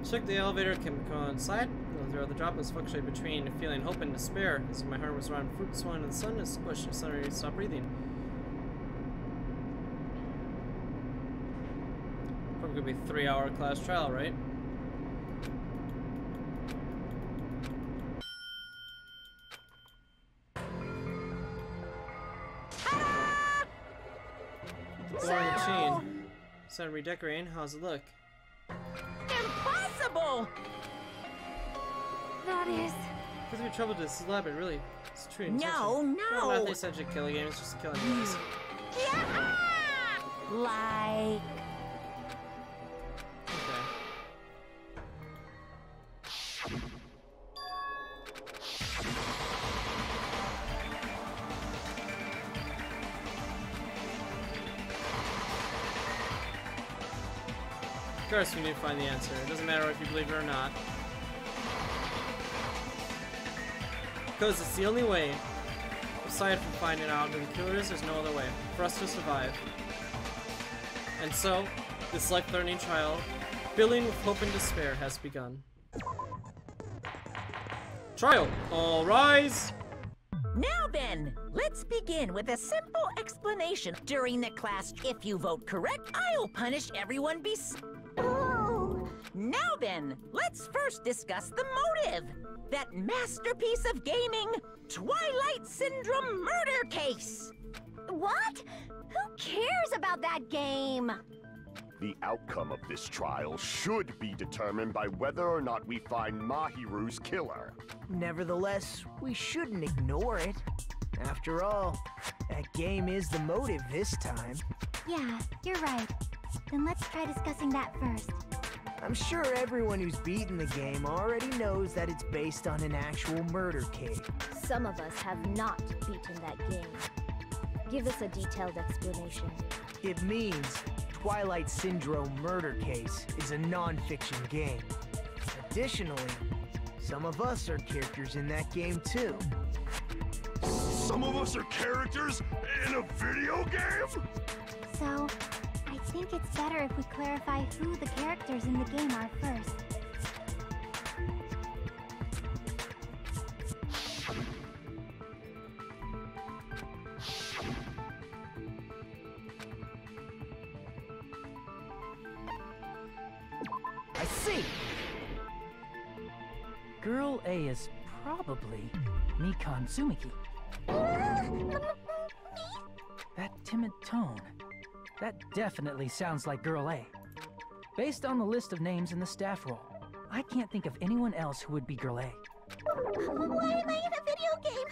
Check the elevator, can go inside. Throughout the drop was fluctuating between feeling hope and despair. As if my heart was around fruit swelling in the sun, is squished, suddenly stop breathing. Probably gonna be a 3-hour class trial, right? Boring chain. Started redecorating. How's it look? Impossible! That is... What's your trouble to this elaborate, really? It's true. No, no! Well, not they said you kill a game, it's just a killing game. Yeah! Like... Okay. Of course we need to find the answer. It doesn't matter if you believe it or not. Because it's the only way. Aside from finding out who the killer is, there's no other way for us to survive. And so, this life-threatening trial, filling with hope and despair, has begun. Trial! All rise! Now then, let's begin with a simple explanation. During the class, if you vote correct, I'll punish everyone Oh! Now then, let's first discuss the motive. That masterpiece of gaming, Twilight Syndrome murder case. What? Who cares about that game? The outcome of this trial should be determined by whether or not we find Mahiru's killer. Nevertheless, we shouldn't ignore it. After all, that game is the motive this time. Yeah, you're right. Then let's try discussing that first. I'm sure everyone who's beaten the game already knows that it's based on an actual murder case. Some of us have not beaten that game. Give us a detailed explanation. It means Twilight Syndrome Murder Case is a non-fiction game. Additionally, some of us are characters in that game too. Some of us are characters in a video game? So, I think it's better if we clarify who the characters in the game are first. I see! Girl A is probably Mikan Tsumiki. That timid tone. That definitely sounds like Girl A. Based on the list of names in the staff roll, I can't think of anyone else who would be Girl A. Why am I in a video game?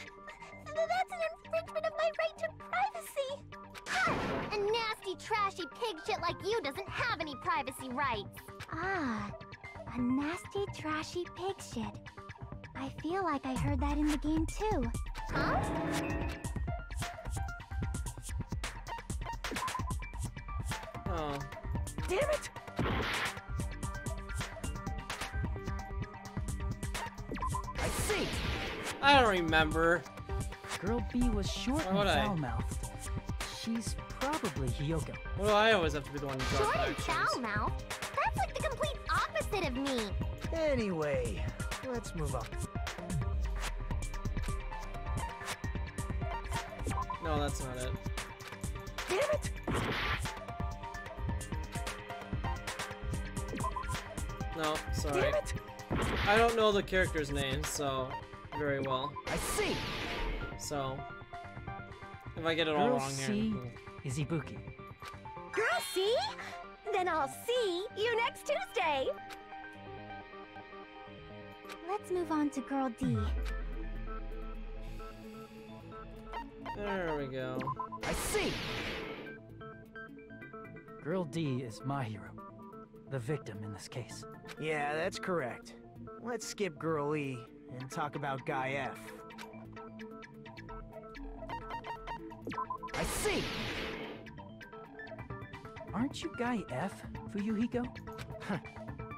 That's an infringement of my right to privacy. Ha! A nasty, trashy pig shit like you doesn't have any privacy rights. Ah, a nasty, trashy pig shit. I feel like I heard that in the game too. Huh? Oh. Damn it! I see! I don't remember. Girl B was short Why and would I? foul-mouthed. She's probably Hiyoko. Well, I always have to be the one who draws Short the and actions. foul-mouthed? That's like the complete opposite of me. Anyway, let's move on. No, that's not it. Damn it! No, sorry. Damn it! I don't know the character's name, so very well. I see! So if I get it all Girl wrong here. C is Ibuki. Girl C? Then I'll see you next Tuesday. Let's move on to Girl D. There we go. I see! Girl D is Mahiru, the victim in this case. Yeah, that's correct. Let's skip Girl E and talk about Guy F. I see! Aren't you Guy F, Fuyuhiko?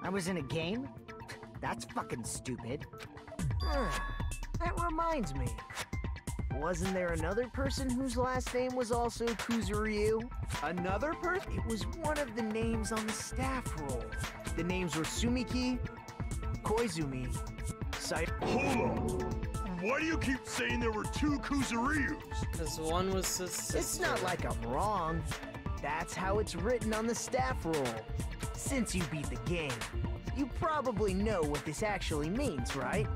I was in a game? That's fucking stupid. That reminds me. Wasn't there another person whose last name was also Kuzuryu? Another person? It was one of the names on the staff roll. The names were Sumiki, Koizumi, Sai. Hold on! Why do you keep saying there were two Kuzuryus? Because one was his sister. It's not like I'm wrong. That's how it's written on the staff roll. Since you beat the game, you probably know what this actually means, right?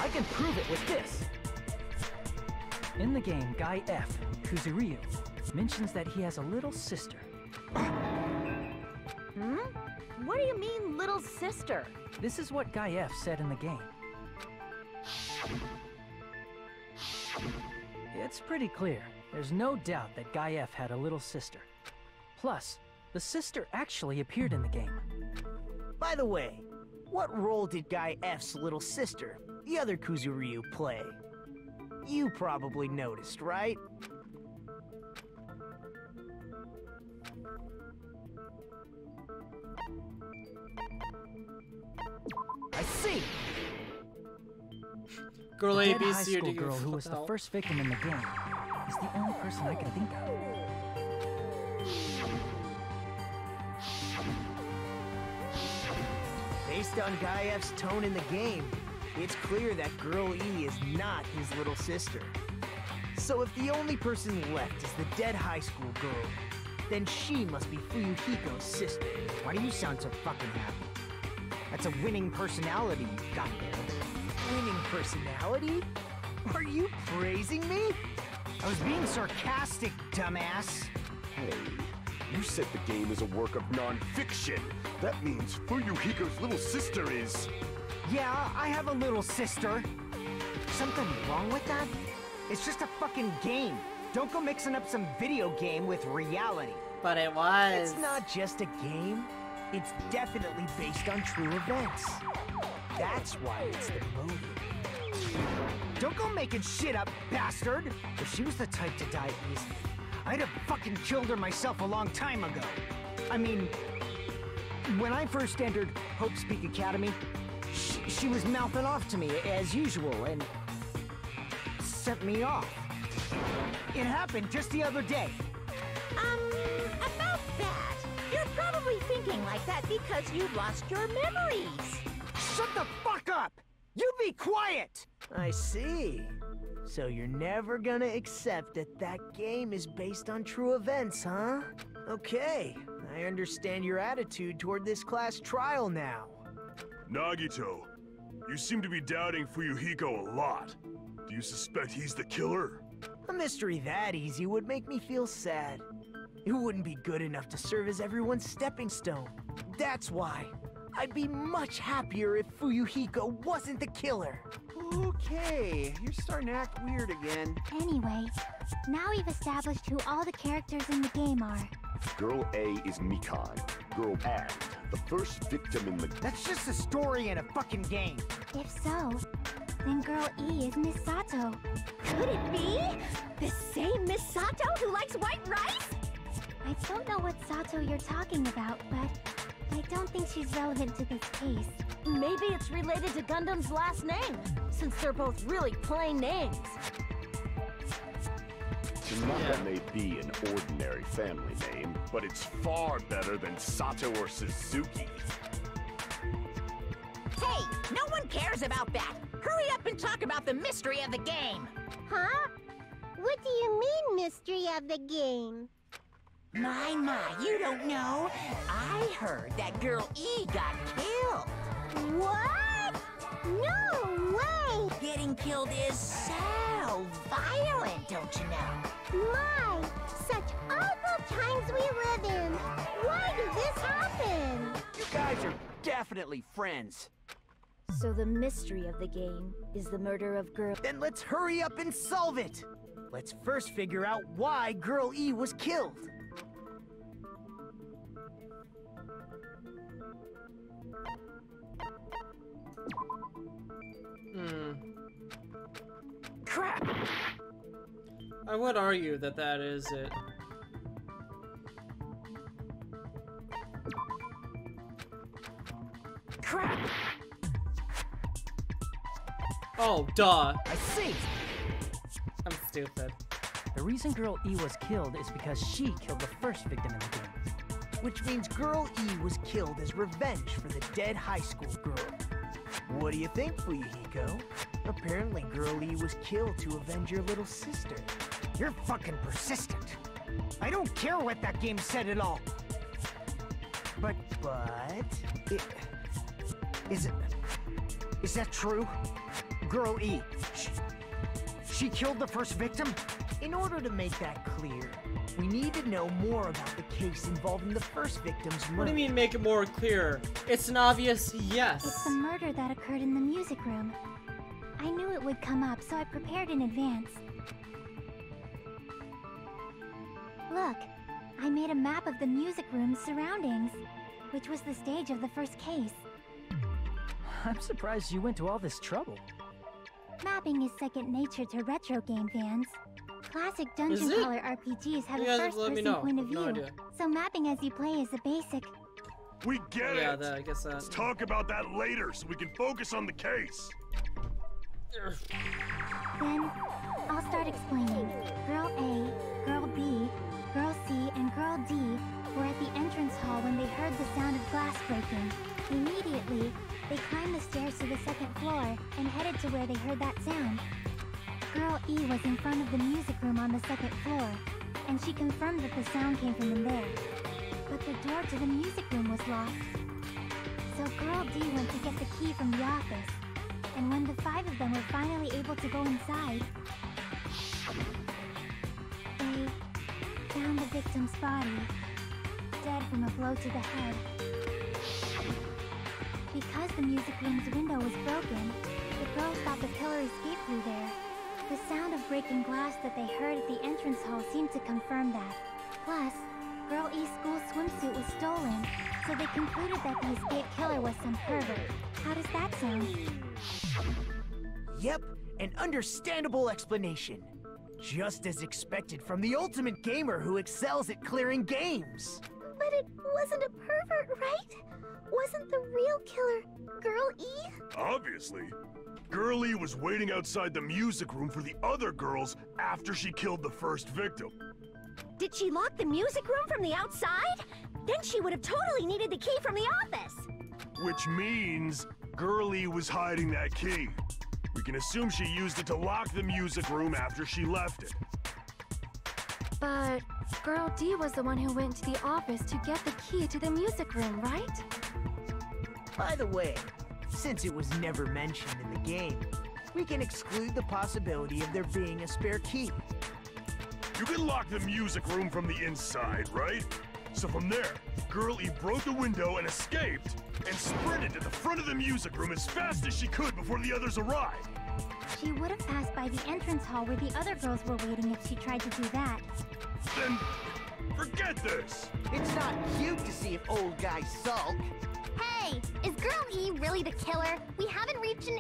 I can prove it with this. In the game, Guy F, Kuzuryu, mentions that he has a little sister. What do you mean, little sister? This is what Guy F said in the game. It's pretty clear. There's no doubt that Guy F had a little sister. Plus, the sister actually appeared in the game. By the way, what role did Guy F's little sister, the other Kuzuryu, play? You probably noticed, right? I see! Girl The A, dead B, high C, or school D. girl who was the first victim in the game is the only person I can think of. Based on Guy F's tone in the game, it's clear that Girl E is not his little sister. So if the only person left is the dead high school girl, then she must be Fuyuhiko's sister. Why do you sound so fucking happy? That's a winning personality you've got there. Winning personality? Are you praising me? I was being sarcastic, dumbass. Hey, you said the game is a work of non-fiction. That means Fuyuhiko's little sister is... Yeah, I have a little sister. Something wrong with that? It's just a fucking game. Don't go mixing up some video game with reality. But it was. It's not just a game. It's definitely based on true events. That's why it's the motive. Don't go making shit up, bastard! If she was the type to die easily, I'd have fucking killed her myself a long time ago. I mean, when I first entered Hope Speak Academy, she was mouthing off to me as usual and sent me off. It happened just the other day. About that. You're probably thinking like that because you lost your memories. Shut the fuck up! You be quiet! I see. So you're never gonna accept that that game is based on true events, huh? Okay, I understand your attitude toward this class trial now. Nagito, you seem to be doubting Fuyuhiko a lot. Do you suspect he's the killer? A mystery that easy would make me feel sad. It wouldn't be good enough to serve as everyone's stepping stone. That's why I'd be much happier if Fuyuhiko wasn't the killer. Okay, you're starting to act weird again. Anyway, now we've established who all the characters in the game are. Girl A is Mikan. Girl A, the first victim in the... That's just a story in a fucking game. If so, then Girl E is Miss Sato. Could it be the same Miss Sato who likes white rice? I don't know what Sato you're talking about, but I don't think she's relevant to this case. Maybe it's related to Gundam's last name, since they're both really plain names. Tanaka may be an ordinary family name, but it's far better than Sato or Suzuki. Hey, no one cares about that. Hurry up and talk about the mystery of the game. Huh? What do you mean, mystery of the game? My, you don't know. I heard that Girl E got killed. What? No way! Getting killed is so violent, don't you know? My, such awful times we live in. Why did this happen? You guys are definitely friends. So the mystery of the game is the murder of Girl... Then let's hurry up and solve it. Let's first figure out why Girl E was killed. Crap! I would argue that that is it. Oh, duh. I see. I'm stupid. The reason Girl E was killed is because she killed the first victim in the game. Which means Girl E was killed as revenge for the dead high school girl. What do you think, Fuyuhiko? Apparently Girl E was killed to avenge your little sister. You're fucking persistent. I don't care what that game said at all. But... Is that true? Girl E, she killed the first victim? In order to make that clear, we need to know more about the case involving the first victim's murder. What do you mean make it more clear? It's an obvious yes. It's the murder that occurred in the music room. I knew it would come up, so I prepared in advance. Look, I made a map of the music room's surroundings, which was the stage of the first case. I'm surprised you went to all this trouble. Mapping is second nature to retro game fans. Classic dungeon Is it? crawler RPGs have You a guys have to let me first-person know. point of I have no view, idea. so mapping as you play is the basic. We get Yeah, it. I guess that. Let's talk about that later so we can focus on the case. Then, I'll start explaining. Girl A, Girl B, Girl C, and Girl D were at the entrance hall when they heard the sound of glass breaking. Immediately, they climbed the stairs to the second floor and headed to where they heard that sound. Girl E was in front of the music room on the second floor, and she confirmed that the sound came from in there. But the door to the music room was locked. So Girl D went to get the key from the office, and when the five of them were finally able to go inside, they found the victim's body, dead from a blow to the head. Because the music room's window was broken, the girls thought the killer escaped through there. The sound of breaking glass that they heard at the entrance hall seemed to confirm that. Plus, Girl E's school swimsuit was stolen, so they concluded that the escaped killer was some pervert. How does that sound? Yep, an understandable explanation. Just as expected from the ultimate gamer who excels at clearing games. But it wasn't a pervert, right? Wasn't the real killer Girl E? Obviously. Girl E was waiting outside the music room for the other girls after she killed the first victim. Did she lock the music room from the outside? Then she would have totally needed the key from the office. Which means Girl E was hiding that key. We can assume she used it to lock the music room after she left it. But Girl D was the one who went to the office to get the key to the music room, right? By the way, since it was never mentioned in the game, we can exclude the possibility of there being a spare key. You can lock the music room from the inside, right? So from there, Girl E broke the window and escaped, and sprinted to the front of the music room as fast as she could before the others arrived. She would have passed by the entrance hall where the other girls were waiting if she tried to do that. Then, forget this! It's not cute to see an old guy sulk. Hey, is Girl E really the killer? We haven't reached an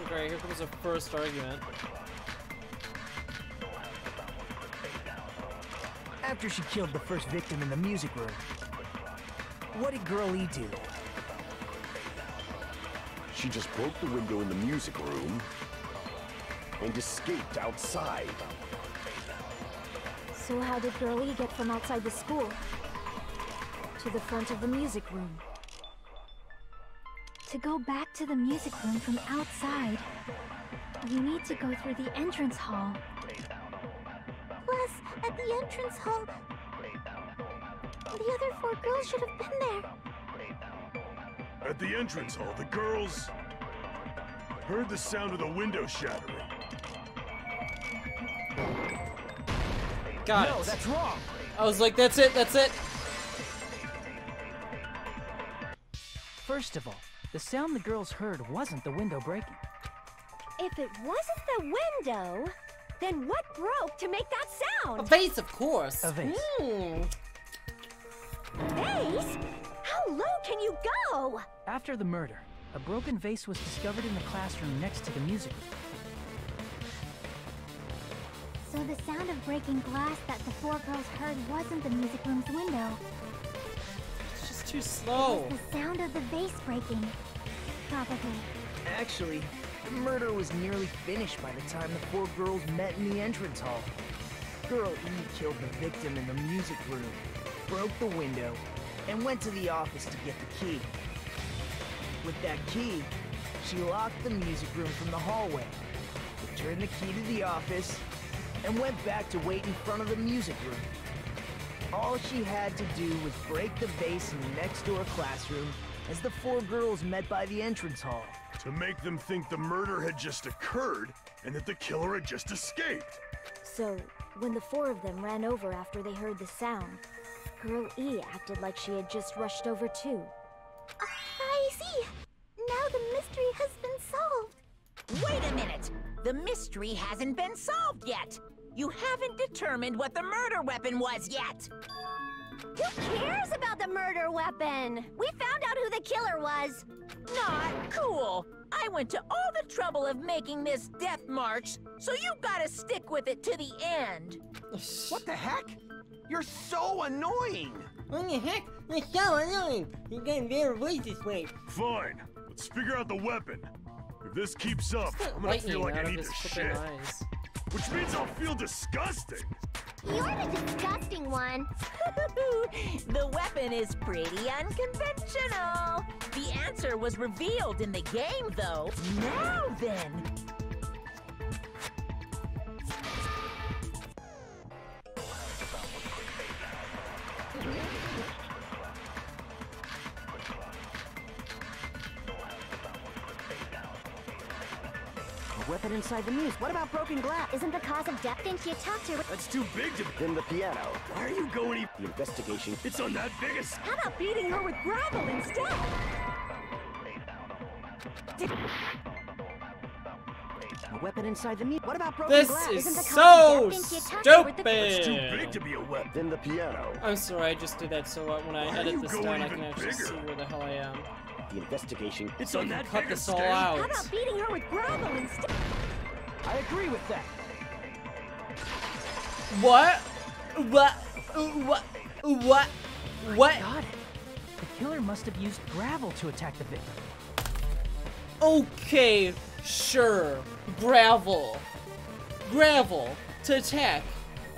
Great, here comes the first argument. After she killed the first victim in the music room, what did Girl E do? She just broke the window in the music room and escaped outside. So how did Girl E get from outside the school to the front of the music room? To go back to the music room from outside, you need to go through the entrance hall. Plus, at the entrance hall, the other four girls should have been there. At the entrance hall, the girls heard the sound of the window shattering. Got No, it. that's wrong. I was like, that's it, that's it. First of all, the sound the girls heard wasn't the window breaking. If it wasn't the window, then what broke to make that A sound? vase, of course. A vase. Vase? How low can you go? After the murder, a broken vase was discovered in the classroom next to the music room. So the sound of breaking glass that the four girls heard wasn't the music room's window. It's just too slow. It was the sound of the vase breaking. Probably. Actually, the murder was nearly finished by the time the four girls met in the entrance hall. Girl E killed the victim in the music room, broke the window, and went to the office to get the key. With that key, she locked the music room from the hallway, returned the key to the office, and went back to wait in front of the music room. All she had to do was break the vase in the next door classroom as the four girls met by the entrance hall. To make them think the murder had just occurred and that the killer had just escaped. So, when the four of them ran over after they heard the sound, Girl E acted like she had just rushed over too. I see. Now the mystery has been solved. Wait a minute! The mystery hasn't been solved yet! You haven't determined what the murder weapon was yet! Who cares about the murder weapon? We found out who the killer was. Not cool! I went to all the trouble of making this death march, so you gotta stick with it to the end! What the heck? You're so annoying! What the heck? You're so annoying! You can't bear voice this way. Fine, let's figure out the weapon. If this keeps up, I'm gonna Lightning feel like I out of need his to flipping shit. eyes. Which means I'll feel disgusting. You're the disgusting one. The weapon is pretty unconventional. The answer was revealed in the game, though. Now then. A weapon inside the muse. What about broken glass? Isn't the cause of death? Think you talked to? That's too big to... Then the piano. Why are you going... The investigation. It's on that biggest... How about beating her with gravel instead? A weapon inside the muse. What about broken This glass? is Isn't the so Think you talked to with the- It's too stupid! big to be a weapon. Then the piano. I'm sorry, I just did that so when I Why are edit you this going down, I even can actually bigger? see where the hell I am. The investigation. It's So I on can that cut biggest this all scale. out. How about beating her with gravel instead? I agree with that. What? What? Got it. The killer must have used gravel to attack the victim. Okay, sure. Gravel to attack.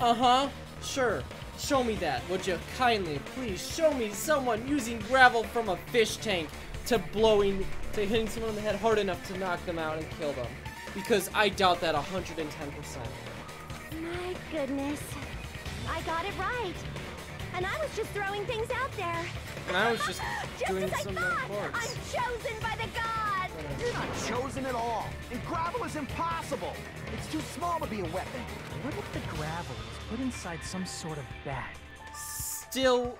Uh-huh, sure. Show me that, would you kindly? Please show me someone using gravel from a fish tank to hitting someone in the head hard enough to knock them out and kill them. Because I doubt that 110%. My goodness. I got it right. And I was just throwing things out there. And I was just Just doing as I some thought. reports. I'm chosen by the gods. You're not chosen at all. And gravel is impossible. It's too small to be a weapon. What if the gravel was put inside some sort of bag? Still,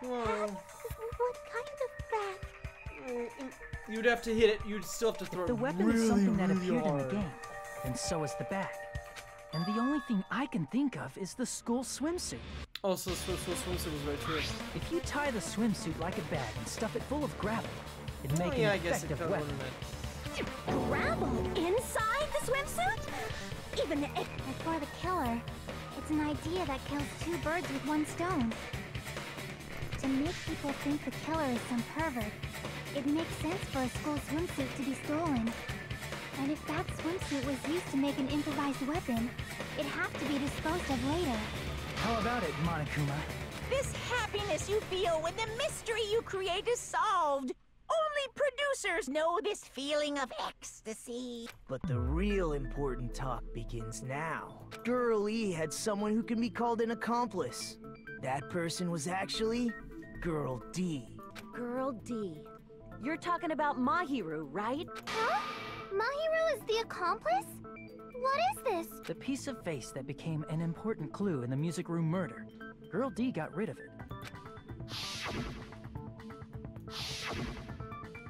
well, What kind of bag? you'd have to hit it. You'd still have to throw The it weapon really, is something that really appeared in hard. the game, and so is the bag. And the only thing I can think of is the school swimsuit. Oh, so swimsuit was right too. If you tie the swimsuit like a bag and stuff it full of gravel, it'd make Oh, yeah, an I guess it effective could, weapon. wouldn't it? Gravel inside the swimsuit? Even if... For the killer, it's an idea that kills two birds with one stone. To make people think the killer is some pervert, it makes sense for a school swimsuit to be stolen. And if that swimsuit was used to make an improvised weapon, it'd have to be disposed of later. How about it, Monokuma? This happiness you feel when the mystery you create is solved. Only producers know this feeling of ecstasy. But the real important talk begins now. Girl E had someone who can be called an accomplice. That person was actually Girl D. Girl D. You're talking about Mahiru, right? Huh? Mahiru is the accomplice? What is this? The piece of face that became an important clue in the music room murder. Girl D got rid of it.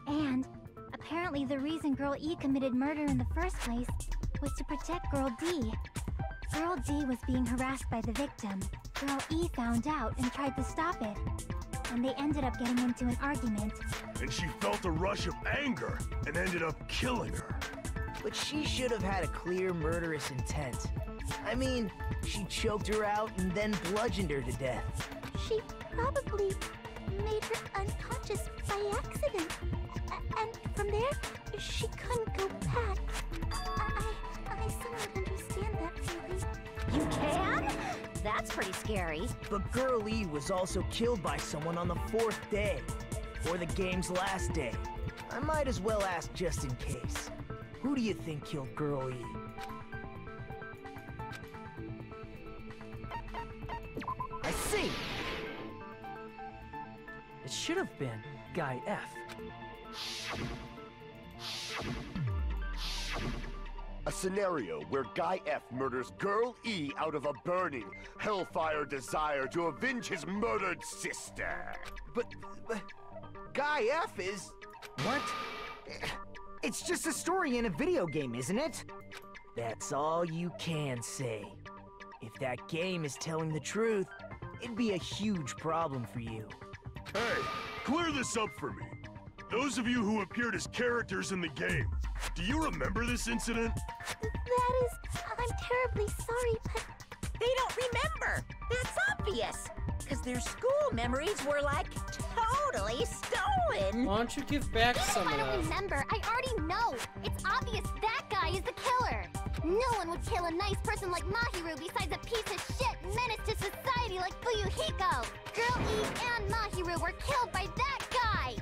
And apparently the reason Girl E committed murder in the first place was to protect Girl D. Girl D was being harassed by the victim. Girl E found out and tried to stop it. And they ended up getting into an argument. And she felt a rush of anger and ended up killing her. But she should have had a clear murderous intent. I mean, she choked her out and then bludgeoned her to death. She probably made her unconscious by accident. And from there, she couldn't go back. I somewhat understand that feeling. You can? That's pretty scary. But Girl E was also killed by someone on the 4th day, or the game's last day. I might as well ask just in case. Who do you think killed Girl E? I see! It should have been Guy F. A scenario where Guy F murders Girl E out of a burning, hellfire desire to avenge his murdered sister. But Guy F is... What? It's just a story in a video game, isn't it? That's all you can say. If that game is telling the truth, it'd be a huge problem for you. Hey, clear this up for me. Those of you who appeared as characters in the game, do you remember this incident? That is... I'm terribly sorry, but... They don't remember. That's obvious. Because their school memories were, like, totally stolen. Why don't you give back some of I don't that? remember. I already know. It's obvious that guy is the killer. No one would kill a nice person like Mahiru besides a piece of shit menace to society like Fuyuhiko. Girl E and Mahiru were killed by that guy.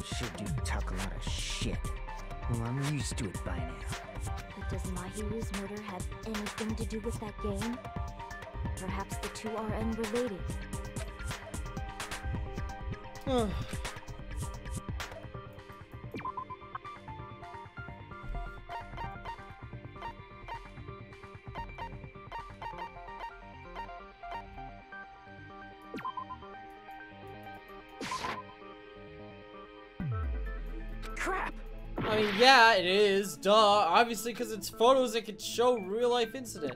Sure do talk a lot of shit. Well, I'm used to it by now. But does Mahiru's murder have anything to do with that game? Perhaps the two are unrelated. Crap! I mean, yeah, it is. Duh. Obviously, because it's photos that could show real-life incident.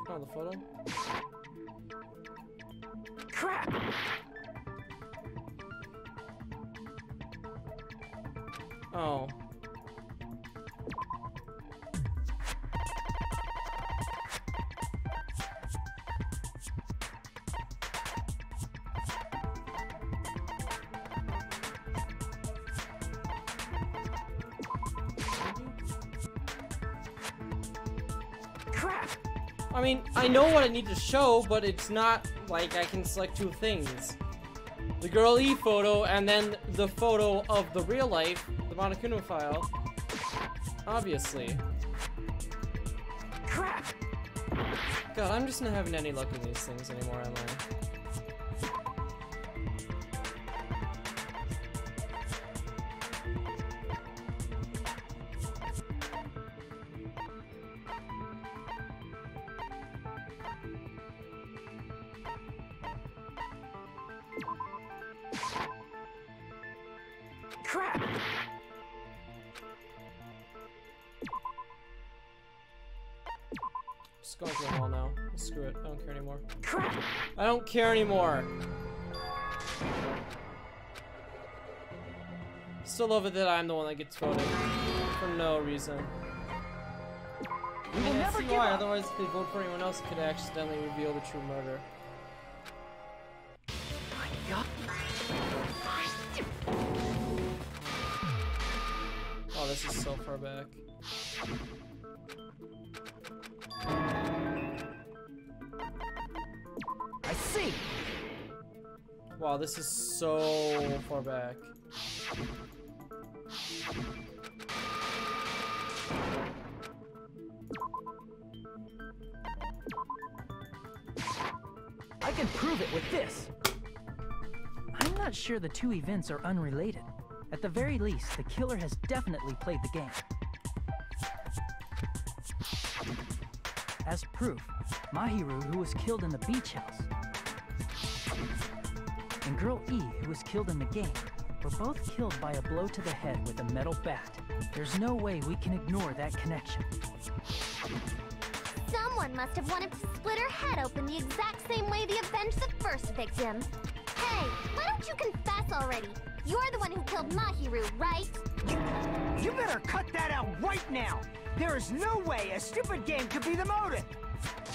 Oh, the photo? Crap! Oh. Crap! I mean, I know what I need to show, but it's not like I can select two things. The Girl E photo and then the photo of the real life, the Monokuma file. Obviously. Crap! God, I'm just not having any luck with these things anymore, am I? Crap! Just going through them all now. Screw it. I don't care anymore. Crap! I don't care anymore. Still love it that I'm the one that gets voted for no reason. I mean, I see why. Otherwise, if they vote for anyone else, it could accidentally reveal the true murder. My God. Oh, this is so far back. I see. Wow, this is so far back. I can prove it with this. I'm not sure the two events are unrelated. At the very least, the killer has definitely played the game. As proof, Mahiru, who was killed in the beach house, and Girl E, who was killed in the game, were both killed by a blow to the head with a metal bat. There's no way we can ignore that connection. Someone must have wanted to split her head open the exact same way they avenged the first victim. Hey, why don't you confess already? You're the one who killed Mahiru, right? You better cut that out right now! There is no way a stupid game could be the motive!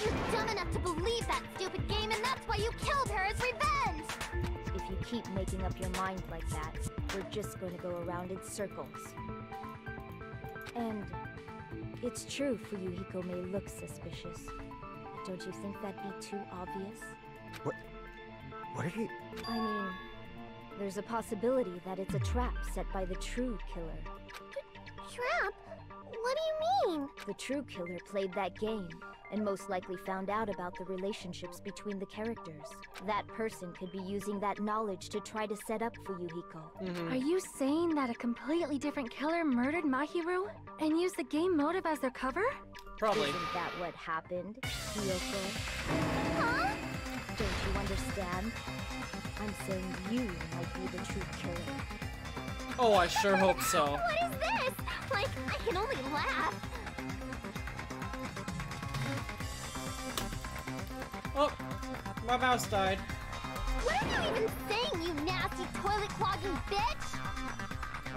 You're dumb enough to believe that stupid game, and that's why you killed her as revenge! If you keep making up your mind like that, we're just going to go around in circles. And it's true Fuyuhiko may look suspicious. But don't you think that'd be too obvious? What did he... I mean, there's a possibility that it's a trap set by the true killer. Trap? What do you mean? The true killer played that game, and most likely found out about the relationships between the characters. That person could be using that knowledge to try to set up Fuyuhiko. Are you saying that a completely different killer murdered Mahiru and used the game motive as their cover? Probably. Isn't that what happened, Hiyoko? Huh? Don't you understand? I'm saying you might be the true killer. Oh, I sure hope so. What is this? Like, I can only laugh. Oh, my mouse died. What are you even saying, you nasty toilet-clogging bitch?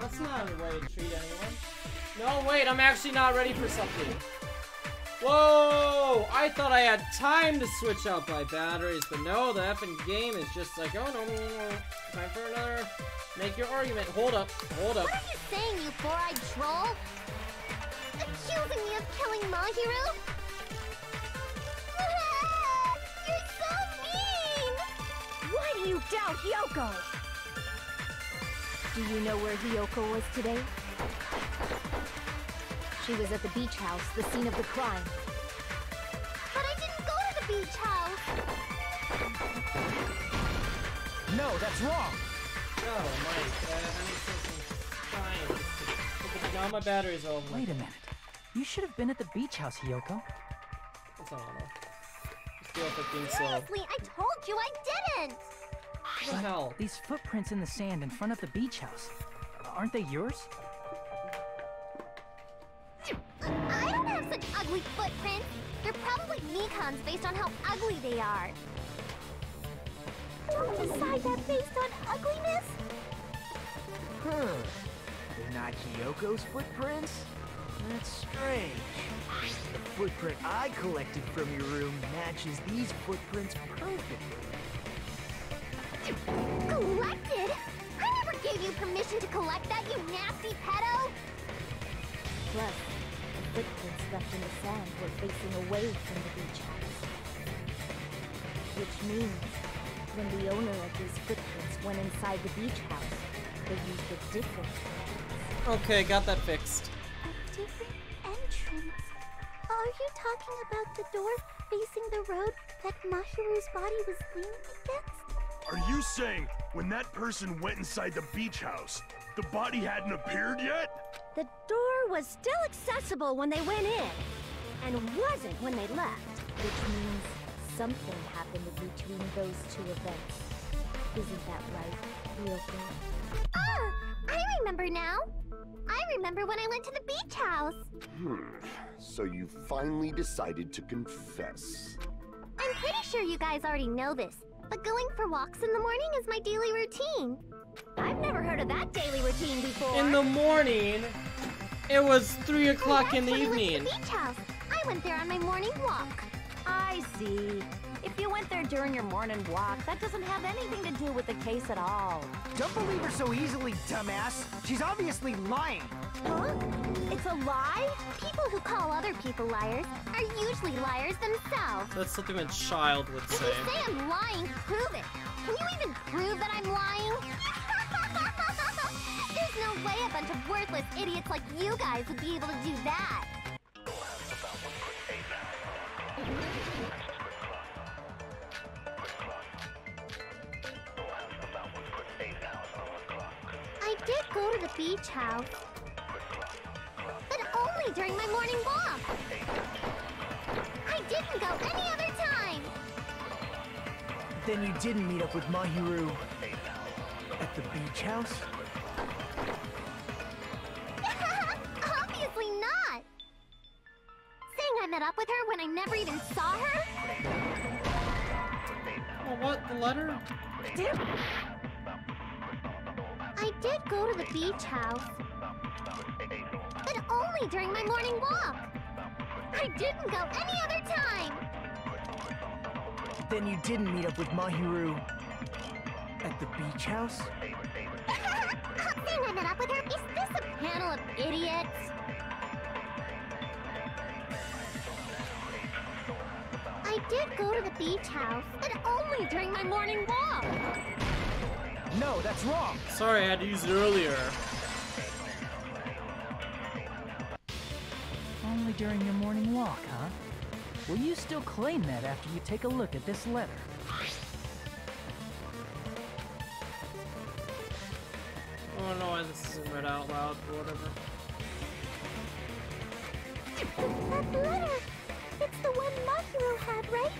That's not a way to treat anyone. No, wait, I'm actually not ready for something. Whoa! I thought I had time to switch out my batteries, but no, the effing game is just like, oh no, time for another. Make your argument. Hold up, hold up. What are you saying, you four-eyed troll? Accusing me of killing Mahiru? You're so mean! Why do you doubt Hiyoko? Do you know where Hiyoko was today? She was at the beach house, the scene of the crime. But I didn't go to the beach house! No, that's wrong! Oh, Mike, I need something fine. Now my battery's over. Wait a minute. You should have been at the beach house, Hiyoko. That's not enough. Just feel like it's being slow. Seriously, I told you I didn't! What the hell? These footprints in the sand in front of the beach house. Aren't they yours? I don't have such ugly footprints. They're probably Nikon's based on how ugly they are. Don't decide that based on ugliness. They're not Hiyoko's footprints? That's strange. The footprint I collected from your room matches these footprints perfectly. Collected? I never gave you permission to collect that, you nasty pedo! Plus, the footprints left in the sand were facing away from the beach house. Which means, when the owner of these footprints went inside the beach house, they used a different entrance. Okay, got that fixed. A different entrance? Are you talking about the door facing the road that Mahiru's body was leaning against? Are you saying when that person went inside the beach house, the body hadn't appeared yet? The door was still accessible when they went in, and wasn't when they left. Which means something happened between those two events. Isn't that right, Hiyoko? Ah! I remember now! I remember when I went to the beach house! So you finally decided to confess. I'm pretty sure you guys already know this, but going for walks in the morning is my daily routine. I've never heard of that daily routine before. In the morning? It was 3 o'clock in the evening. I went to the beach house. I went there on my morning walk. I see. If you went there during your morning walk, that doesn't have anything to do with the case at all. Don't believe her so easily, dumbass. She's obviously lying. Huh? It's a lie? People who call other people liars are usually liars themselves. That's something a child would If say. you say I'm lying, prove it. Can you even prove that I'm lying? There's no way a bunch of worthless idiots like you guys would be able to do that. I did go to the beach house, but only during my morning walk. I didn't go any other time. Then you didn't meet up with Mahiru at the beach house? Obviously not. Saying I met met up with her when I never even saw her? Well, what? The letter? I did go to the beach house. But only during my morning walk. I didn't go any other time. Then you didn't meet up with Mahiru at the beach house? Saying I met up with her? Is this a panel of idiots? I did go to the beach house, but only during my morning walk. No, that's wrong. Sorry, I had to use it earlier. Only during your morning walk, huh? Will you still claim that after you take a look at this letter? I don't know why this isn't read out loud or whatever. That letter! It's the one Mahiru had, right?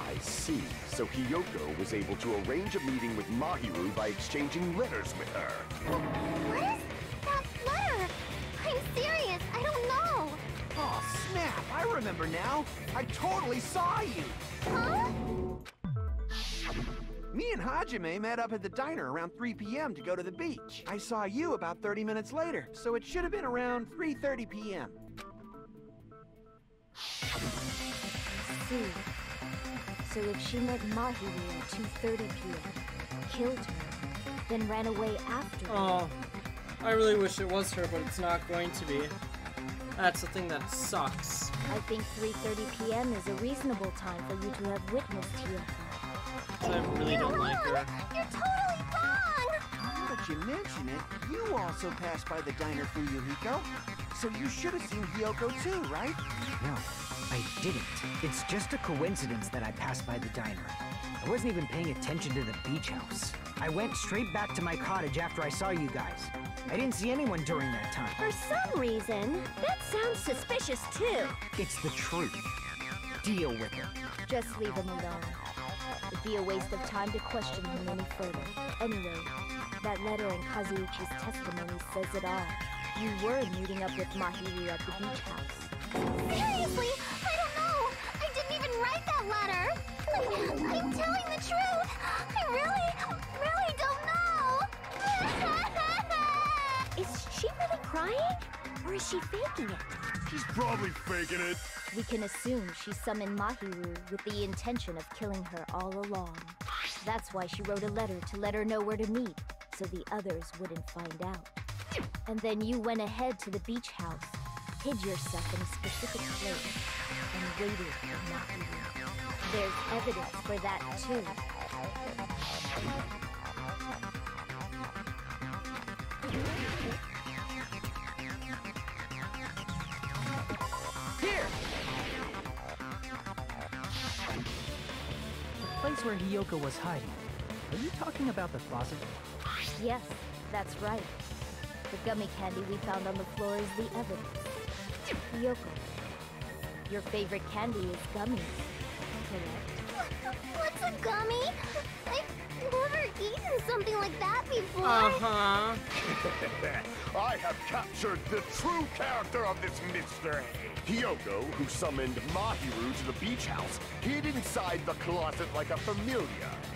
I see. So Hiyoko was able to arrange a meeting with Mahiru by exchanging letters with her. What is that letter? I'm serious, I don't know. Oh, snap! I remember now. I totally saw you. Huh? Me and Hajime met up at the diner around 3 p.m. to go to the beach. I saw you about 30 minutes later, so it should have been around 3:30 p.m. See. So if she met Mahiru at 2:30 p.m., killed her, then ran away after Oh, I really wish it was her, but it's not going to be. That's the thing that sucks. I think 3:30 p.m. is a reasonable time for you to have witnessed Hiyoko. I really don't like her. You're totally wrong! Now that you mention it, you also passed by the diner for Yuhiko. So you should have seen Hiyoko too, right? No, I didn't. It's just a coincidence that I passed by the diner. I wasn't even paying attention to the beach house. I went straight back to my cottage after I saw you guys. I didn't see anyone during that time. For some reason, that sounds suspicious too. It's the truth. Deal with it. Just leave him alone. It'd be a waste of time to question him any further. Anyway, that letter in Kazuichi's testimony says it all. You were meeting up with Mahiru at the beach house. Seriously, I don't know. I didn't even write that letter. I'm telling the truth. I really don't know. Is she really crying? Or is she faking it? She's probably faking it. We can assume she summoned Mahiru with the intention of killing her all along. That's why she wrote a letter to let her know where to meet, so the others wouldn't find out. And then you went ahead to the beach house, hid yourself in a specific place, and waited for Mahiru. There's evidence for that, too. Here! The place where Hiyoko was hiding. Are you talking about the closet? Yes, that's right. The gummy candy we found on the floor is the evidence. Hiyoko, your favorite candy is gummies, correct? What's a gummy? I've never eaten something like that before. Uh-huh. I have captured the true character of this mystery. Hiyoko, who summoned Mahiru to the beach house, hid inside the closet like a familiar.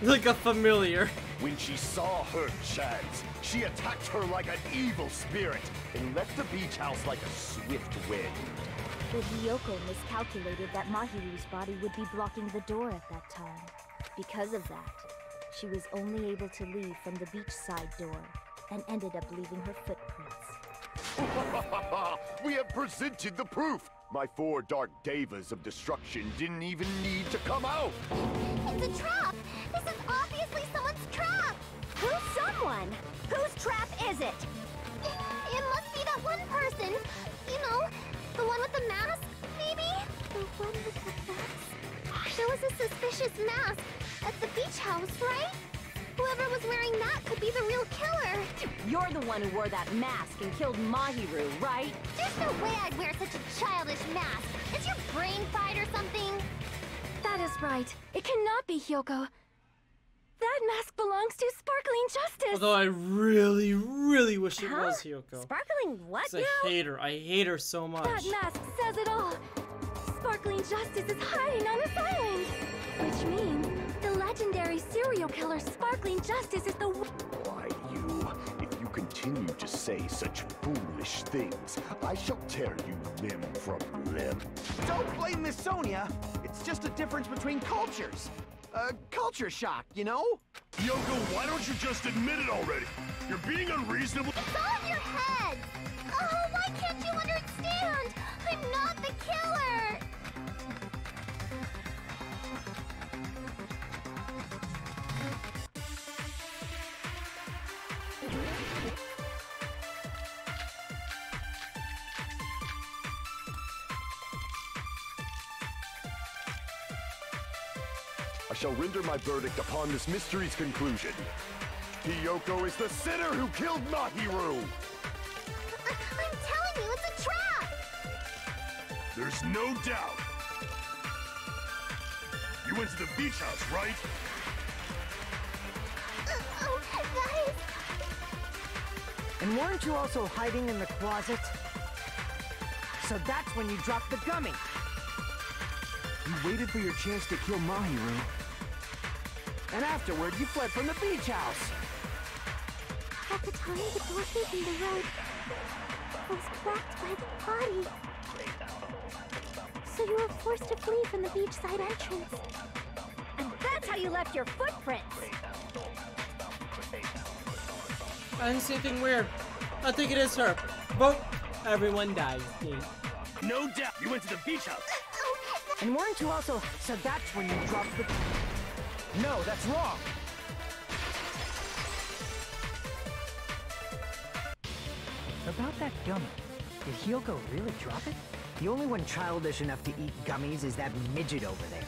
Like a familiar. When she saw her chance, she attacked her like an evil spirit and left the beach house like a swift wind. But Hiyoko miscalculated that Mahiru's body would be blocking the door at that time. Because of that, she was only able to leave from the beachside door and ended up leaving her footprints. We have presented the proof! My 4 dark devas of destruction didn't even need to come out! It's a trap! This is obviously someone's trap! Who's someone? Whose trap is it? It must be that one person. You know, the one with the mask, maybe? The one with the mask? There was a suspicious mask at the beach house, right? Whoever was wearing that could be the real killer. You're the one who wore that mask and killed Mahiru, right? There's no way I'd wear such a childish mask. Is your brain fried or something? That is right. It cannot be Hiyoko. That mask belongs to Sparkling Justice. Although I really, really wish it was Hiyoko. Sparkling what 'Cause I hate her. I hate her so much. That mask says it all. sparkling justice is hiding on this island! Which means the legendary serial killer Sparkling Justice is the Why, if you continue to say such foolish things, I shall tear you limb from limb. Don't blame Miss Sonia. It's just a difference between cultures. Culture shock, you know? Yoko, why don't you just admit it already? You're being unreasonable. It's all in your head! Oh, why can't you understand? I'm not the killer! I shall render my verdict upon this mystery's conclusion. Hiyoko is the sinner who killed Mahiru! I'm telling you, it's a trap! There's no doubt. You went to the beach house, right? Oh, guys! And weren't you also hiding in the closet? So that's when you dropped the gummy. You waited for your chance to kill Mahiru. And afterward, you fled from the beach house. At the time, the door facing the road was blocked by the body. So you were forced to flee from the beachside entrance. And that's how you left your footprints! I didn't see anything weird. I think it is her. Vote. Everyone dies. No doubt. You went to the beach house. And weren't you also... So that's when you dropped the... No, that's wrong! About that gummy, did Hiyoko really drop it? The only one childish enough to eat gummies is that midget over there.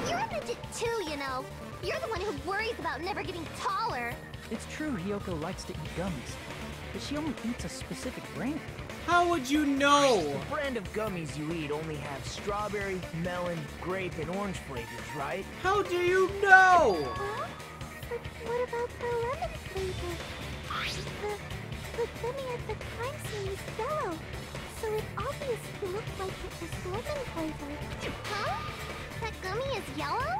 You're a midget too, you know. You're the one who worries about never getting taller. It's true Hiyoko likes to eat gummies, but she only eats a specific brand. How would you know? The brand of gummies you eat only have strawberry, melon, grape, and orange flavors, right? How do you know? Huh? But what about the lemon flavor? The gummy at the crime scene is yellow, so it obviously looked like it was lemon flavored. Huh? That gummy is yellow?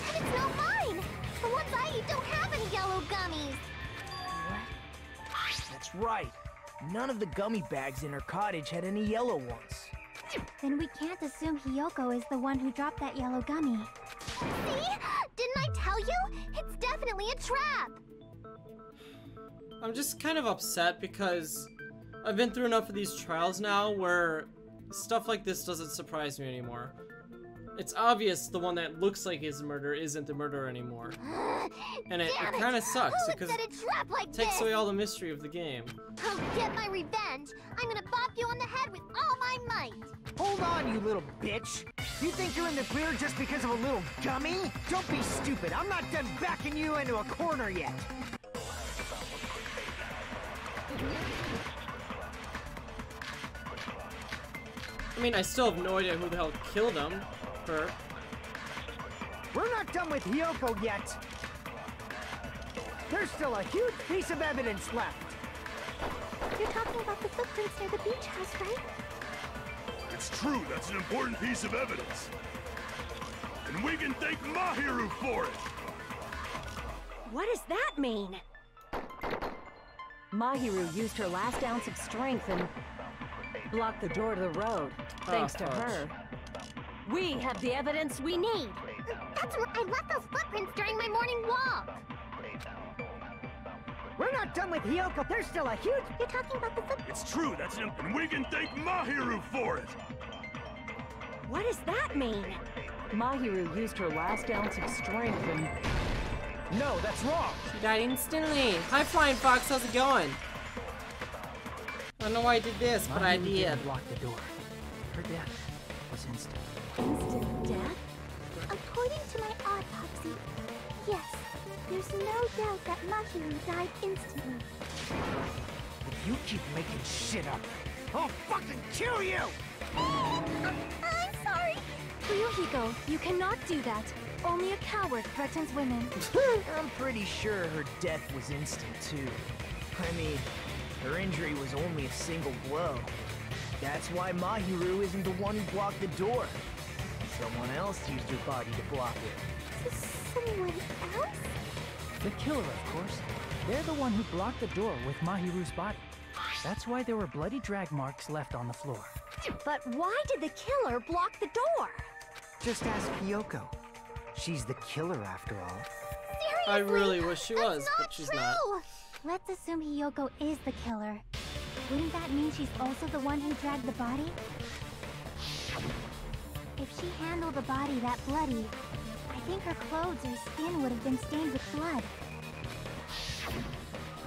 Then it's not mine! The ones I eat don't have any yellow gummies! That's right. None of the gummy bags in her cottage had any yellow ones. Then we can't assume Hiyoko is the one who dropped that yellow gummy. See? Didn't I tell you? It's definitely a trap! I'm just kind of upset because I've been through enough of these trials now where stuff like this doesn't surprise me anymore. It's obvious the one that looks like his murder isn't the murderer anymore. And it kind of sucks because it takes away all the mystery of the game. I'll get my revenge! I'm gonna bop you on the head with all my might! Hold on, you little bitch! You think you're in the clear just because of a little gummy? Don't be stupid! I'm not done backing you into a corner yet! I mean, I still have no idea who the hell killed him. Her. We're not done with Hiyoko yet! There's still a huge piece of evidence left! You're talking about the footprints near the beach house, right? It's true, that's an important piece of evidence. And we can thank Mahiru for it! What does that mean? Mahiru used her last ounce of strength and blocked the door to the road. Thanks to her. We have the evidence we need. That's where I left those footprints during my morning walk. We're not done with Hiyoko. There's still a huge... You're talking about the footprints. It's true, that's an... And we can thank Mahiru for it! What does that mean? Mahiru used her last ounce of strength and... No, that's wrong! She died instantly. Hi, Flying Fox, how's it going? I don't know why I did this, but I did. Lock the door. Her death was instant. Instant death? According to my autopsy, yes. There's no doubt that Mahiru died instantly. If you keep making shit up, I'll fucking kill you! I'm sorry. Ryuhiko, you cannot do that. Only a coward threatens women. I'm pretty sure her death was instant, too. I mean, her injury was only a single blow. That's why Mahiru isn't the one who blocked the door. Someone else used her body to block it. Someone else? The killer, of course. They're the one who blocked the door with Mahiru's body. That's why there were bloody drag marks left on the floor. But why did the killer block the door? Just ask Hiyoko. She's the killer after all. Seriously, I really wish she was, but she's true. not. Let's assume Hiyoko is the killer. Wouldn't that mean she's also the one who dragged the body? If she handled the body that bloody, I think her clothes or skin would have been stained with blood.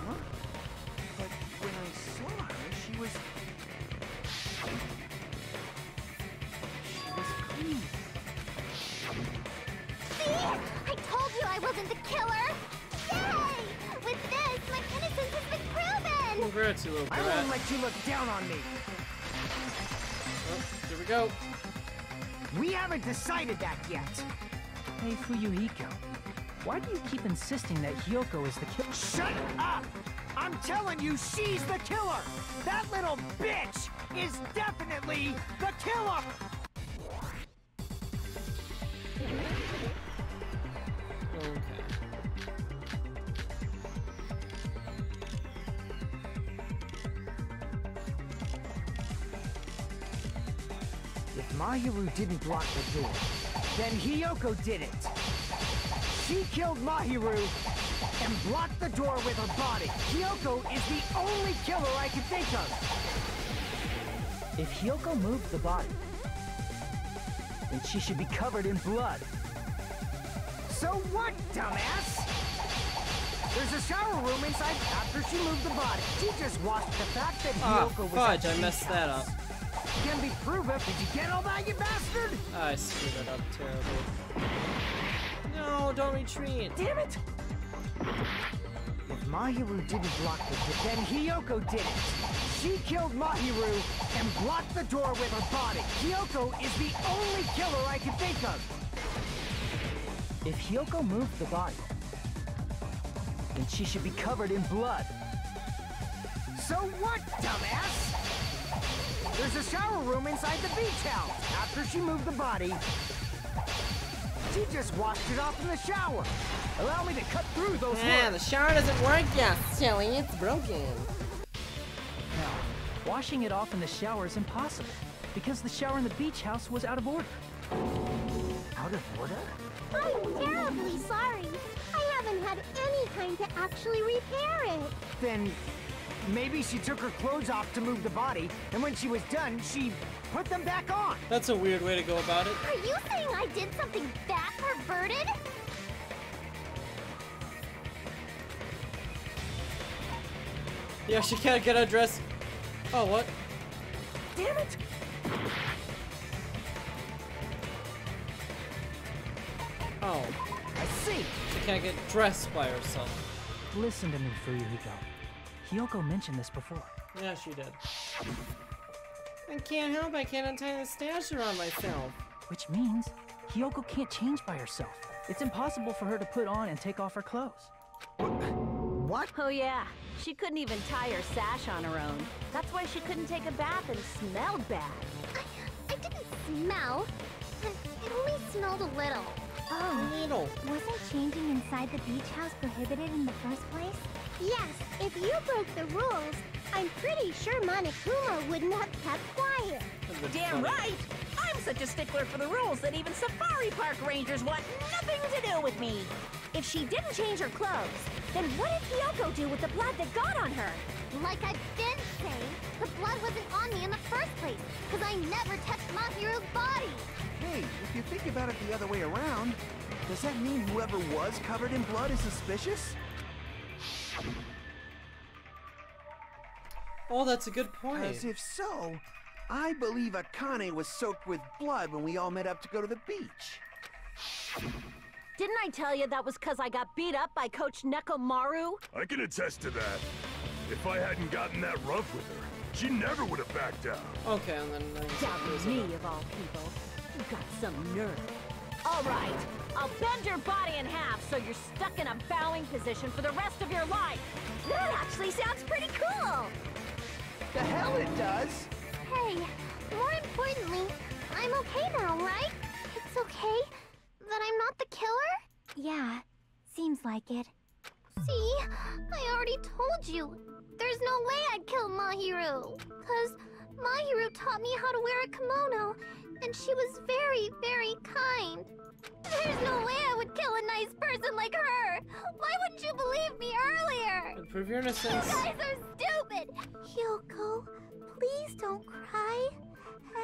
Huh? But when I saw her, she was clean. See? I told you I wasn't the killer! Yay! With this, my innocence has been proven! Congrats, you little I brat. won't let you look down on me. Oh, here we go. We haven't decided that yet. Hey, Fuyuhiko, why do you keep insisting that Hiyoko is the killer? Shut up! I'm telling you, she's the killer! That little bitch is definitely the killer! Okay. If Mahiru didn't block the door, then Hiyoko did it. She killed Mahiru and blocked the door with her body. Hiyoko is the only killer I can think of. If Hiyoko moved the body, then she should be covered in blood. So what, dumbass? There's a shower room inside after she moved the body. She just watched the fact that Hiyoko was fudge, at I the messed beach that house. up. Can be proven. Did you get all that, you bastard? I screwed it up terribly. No, don't retreat. Damn it! If Mahiru didn't block the door, then Hiyoko did it. She killed Mahiru and blocked the door with her body. Hiyoko is the only killer I can think of. If Hiyoko moved the body, then she should be covered in blood. So what, dumbass? There's a shower room inside the beach house. After she moved the body, she just washed it off in the shower. Allow me to cut through those the words. shower doesn't work yet, silly. It's broken. Now, washing it off in the shower is impossible, because the shower in the beach house was out of order. Out of order? I'm terribly sorry. I haven't had any time to actually repair it. Then maybe she took her clothes off to move the body, and when she was done, she put them back on. That's a weird way to go about it. Are you saying I did something that perverted? Yeah, she can't get her dress. Oh, what? Damn it! Oh, I see. she can't get dressed by herself. Listen to me, Fuyuhiko. Hiyoko mentioned this before. Yeah, she did. I can't help, I can't untie the stash around myself. Which means Hiyoko can't change by herself. It's impossible for her to put on and take off her clothes. What? Oh yeah, she couldn't even tie her sash on her own. That's why she couldn't take a bath and smelled bad. I didn't smell. It only smelled a little. A little. Wasn't changing inside the beach house prohibited in the first place? Yes, if you broke the rules, I'm pretty sure Monokuma wouldn't have kept quiet. Damn right! I'm such a stickler for the rules that even safari park rangers want nothing to do with me. If she didn't change her clothes, then what did Hiyoko do with the blood that got on her? Like I've been saying, the blood wasn't on me in the first place, because I never touched Mahiru's body. Hey, if you think about it the other way around, does that mean whoever was covered in blood is suspicious? Oh, that's a good point. As if so, I believe Akane was soaked with blood when we all met up to go to the beach. Didn't I tell you that was because I got beat up by Coach Nekomaru? I can attest to that. If I hadn't gotten that rough with her, she never would have backed down. Okay, and then... Doubting me, of all people. You got some nerve. All right, I'll bend your body in half so you're stuck in a bowing position for the rest of your life. That actually sounds pretty cool. The hell it does! Hey, Hey, more importantly, I'm okay now, right? It's okay that I'm not the killer? Yeah, seems like it. See, I already told you. There's no way I'd kill Mahiru. 'Cause Mahiru taught me how to wear a kimono, and she was very, very kind. There's no way I would kill a nice person like her. Why wouldn't you believe me earlier? Prove your innocence. You guys are stupid. Hyoko, please don't cry.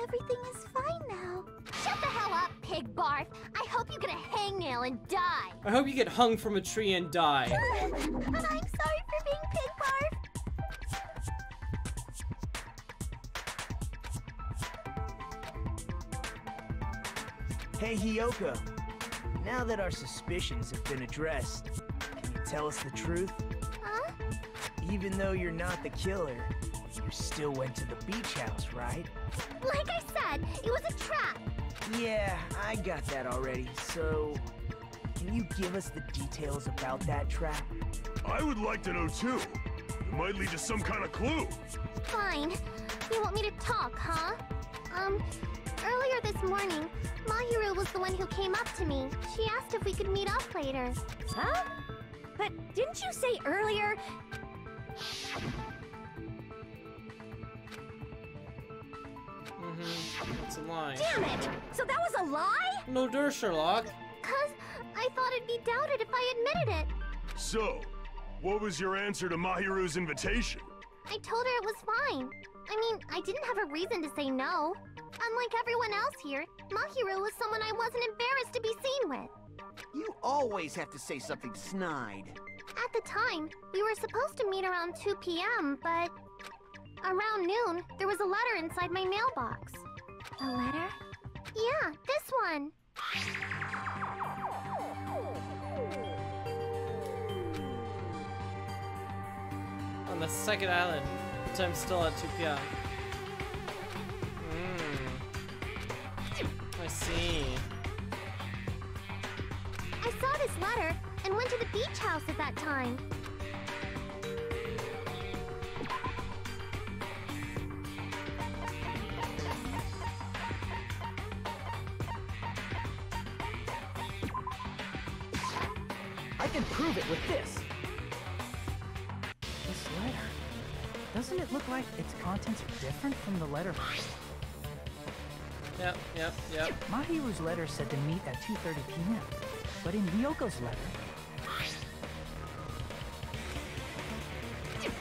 Everything is fine now. Shut the hell up, pig barf. I hope you get a hangnail and die. I hope you get hung from a tree and die. And I'm sorry for being pig barf. Hey, Hyoko. Now that our suspicions have been addressed, can you tell us the truth? Huh? Even though you're not the killer, you still went to the beach house, right? Like I said, it was a trap. Yeah, I got that already. So, can you give us the details about that trap? I would like to know too. It might lead to some kind of clue. Fine. You want me to talk, huh? Earlier this morning, Mahiru was the one who came up to me. She asked if we could meet up later. Huh? But didn't you say earlier? It's a lie. Damn it! So that was a lie? No dirt, Sherlock. 'Cause I thought it'd be doubted if I admitted it. So, what was your answer to Mahiru's invitation? I told her it was fine. I mean, I didn't have a reason to say no. Unlike everyone else here, Mahiru was someone I wasn't embarrassed to be seen with. You always have to say something snide. At the time, we were supposed to meet around 2 p.m., but around noon, there was a letter inside my mailbox. A letter? Yeah, this one. On the second island. The time's still at 2 p.m. I see. I saw this letter and went to the beach house at that time. I can prove it with this. This letter. Doesn't it look like its contents are different from the letter? Yep. Mahiru's letter said to meet at 2:30 p.m. But in Ryoko's letter...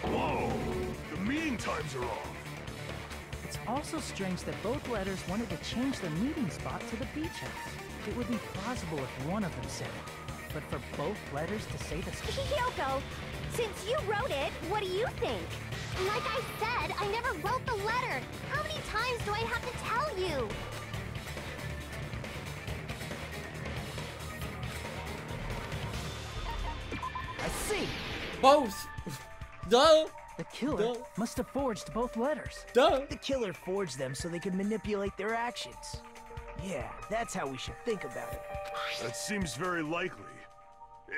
Whoa! The meeting times are off. It's also strange that both letters wanted to change the meeting spot to the beach house. It would be plausible if one of them said it. But for both letters to say the... Hyoko, since you wrote it, what do you think? Like I said, I never wrote the letter. How many times do I have to tell you? I see. Both. Duh. The killer must have forged both letters. Duh. The killer forged them so they could manipulate their actions. Yeah, that's how we should think about it. That seems very likely.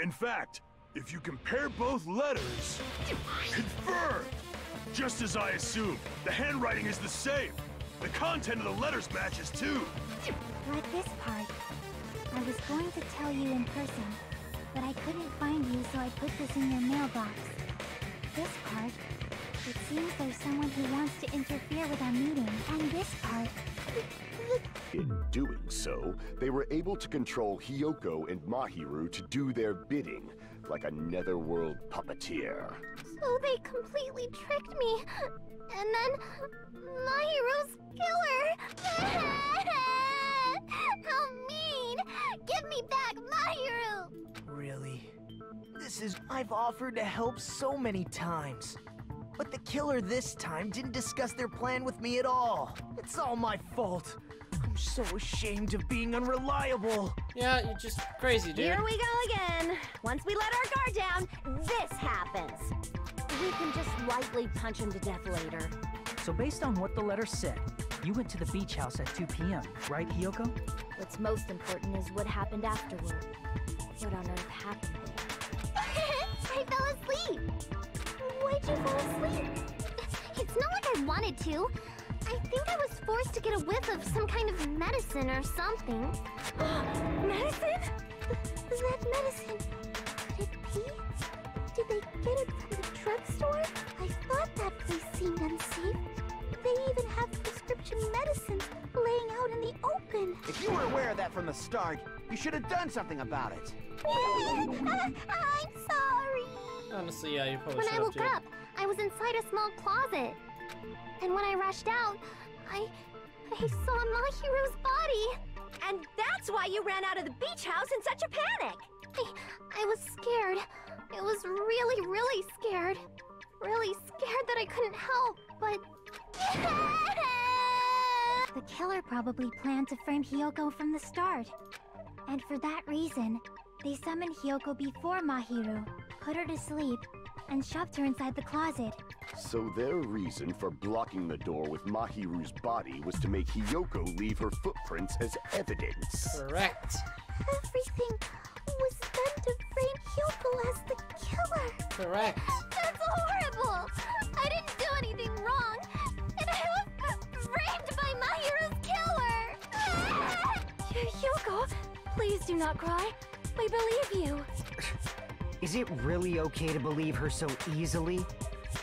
In fact, if you compare both letters... Confirmed! Just as I assumed, the handwriting is the same. The content of the letters matches too. Like this part. I was going to tell you in person, but I couldn't find you, so I put this in your mailbox. This part. It seems there's someone who wants to interfere with our meeting. And this part. In doing so, they were able to control Hyoko and Mahiru to do their bidding, like a netherworld puppeteer. So they completely tricked me. And then Mahiru's killer. How mean! Give me back Mahiru! Really? I've offered to help so many times. But the killer this time didn't discuss their plan with me at all. It's all my fault. I'm so ashamed of being unreliable. Yeah, you're just crazy, dude. Here we go again. Once we let our guard down, this happens. We can just lightly punch him to death later. So based on what the letter said, you went to the beach house at 2 p.m., right, Hyoko? What's most important is what happened afterward. What on earth happened there? I fell asleep. Why'd you fall asleep? It's not like I wanted to. I think I was forced to get a whiff of some kind of medicine or something. Medicine? That medicine, could it be? Did they get it from the drugstore? I thought that place seemed unsafe. They even have prescription medicines laying out in the open. If you were aware of that from the start, you should have done something about it. I'm sorry. Honestly, yeah, you probably When should I have woke too. up, I was inside a small closet. And when I rushed out, I saw Mahiru's body. And that's why you ran out of the beach house in such a panic! I was scared. I was really, really scared. Really scared that I couldn't help, but... The killer probably planned to frame Hiyoko from the start. And for that reason, they summoned Hiyoko before Mahiru, put her to sleep, and shoved her inside the closet. So their reason for blocking the door with Mahiru's body was to make Hiyoko leave her footprints as evidence. Correct. Everything was done to frame Hiyoko as the killer. Correct. That's horrible! I didn't do anything wrong, and I was framed by Mahiru's killer! Hiyoko, please do not cry. We believe you. Is it really okay to believe her so easily?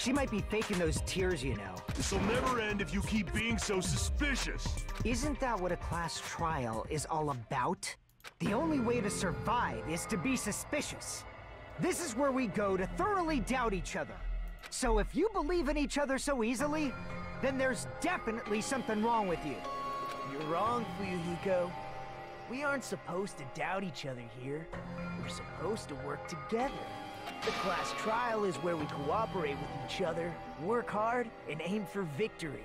She might be faking those tears, you know. This'll never end if you keep being so suspicious. Isn't that what a class trial is all about? The only way to survive is to be suspicious. This is where we go to thoroughly doubt each other. So if you believe in each other so easily, then there's definitely something wrong with you. You're wrong, Fuyuhiko. We aren't supposed to doubt each other here. We're supposed to work together. The class trial is where we cooperate with each other, work hard, and aim for victory.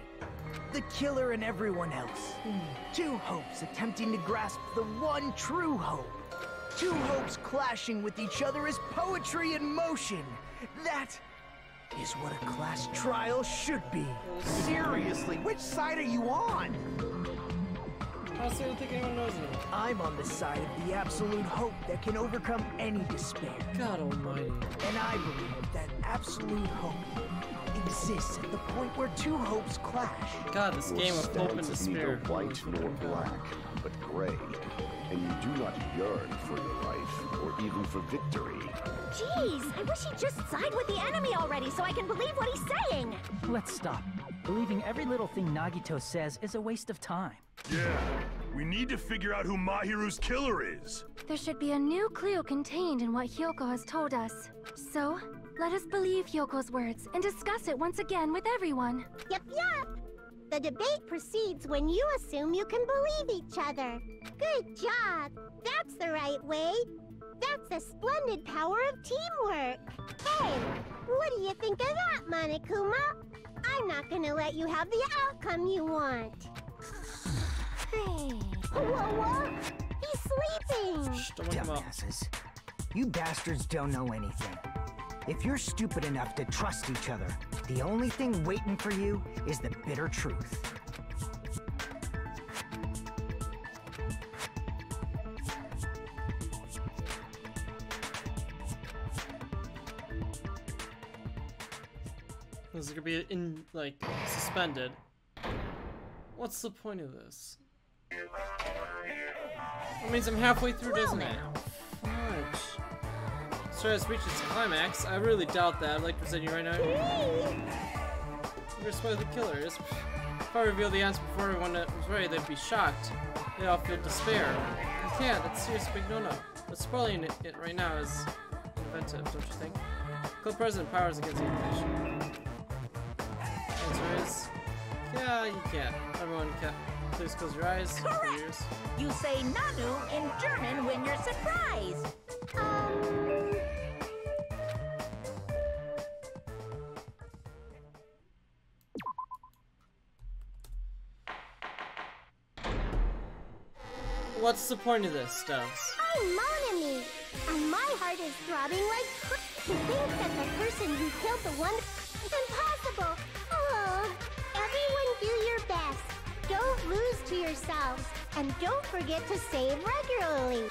The killer and everyone else. Two hopes attempting to grasp the one true hope. Two hopes clashing with each other is poetry in motion. That is what a class trial should be. Seriously, which side are you on? Honestly, I don't think anyone knows anymore. I'm on the side of the absolute hope that can overcome any despair. God almighty. And I believe that absolute hope exists at the point where two hopes clash. God, this game of hope and stance is neither despair. white nor black, but gray. And you do not yearn for your life, or even for victory. Jeez, I wish he'd just side with the enemy already so I can believe what he's saying! Let's stop. Believing every little thing Nagito says is a waste of time. Yeah, we need to figure out who Mahiru's killer is. There should be a new clue contained in what Hiyoko has told us. So, let us believe Hyoko's words and discuss it once again with everyone. Yep. The debate proceeds when you assume you can believe each other. Good job. That's the right way. That's the splendid power of teamwork. Hey, what do you think of that, Monokuma? I'm not gonna let you have the outcome you want. Hey. Whoa. He's sleeping. Shh, don't wake him up. Dumbasses. You bastards don't know anything. If you're stupid enough to trust each other, the only thing waiting for you is the bitter truth. This is gonna be suspended. What's the point of this? That means I'm halfway through, doesn't it? Fudge. Story has reached its climax. I really doubt that. I'd like to present you right now. We're spoil the killers. If I reveal the answer before everyone was ready, they'd be shocked. They'd all feel despair. You can't. That's a serious big no-no. But spoiling it right now is inventive, don't you think? Kill President powers against the information. Answer is, yeah, you can. Everyone can. Please close your eyes. Correct. Ears. You say Nanu in German when you're surprised. What's the point of this, Stubbs? I'm Monami, and my heart is throbbing like to think that the person who killed the one... Impossible! Oh, everyone do your best. Don't lose to yourselves, and don't forget to save regularly.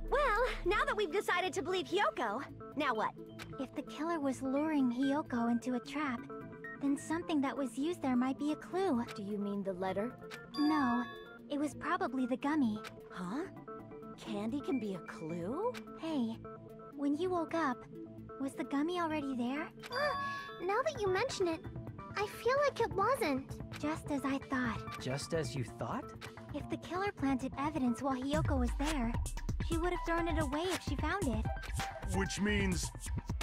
Well, now that we've decided to believe Hiyoko, now what? If the killer was luring Hiyoko into a trap, Then something that was used there might be a clue. Do you mean the letter? No, it was probably the gummy. Huh? Candy can be a clue? Hey, when you woke up, was the gummy already there? Now that you mention it, I feel like it wasn't. Just as I thought. Just as you thought? If the killer planted evidence while Hiyoko was there, she would have thrown it away if she found it. Which means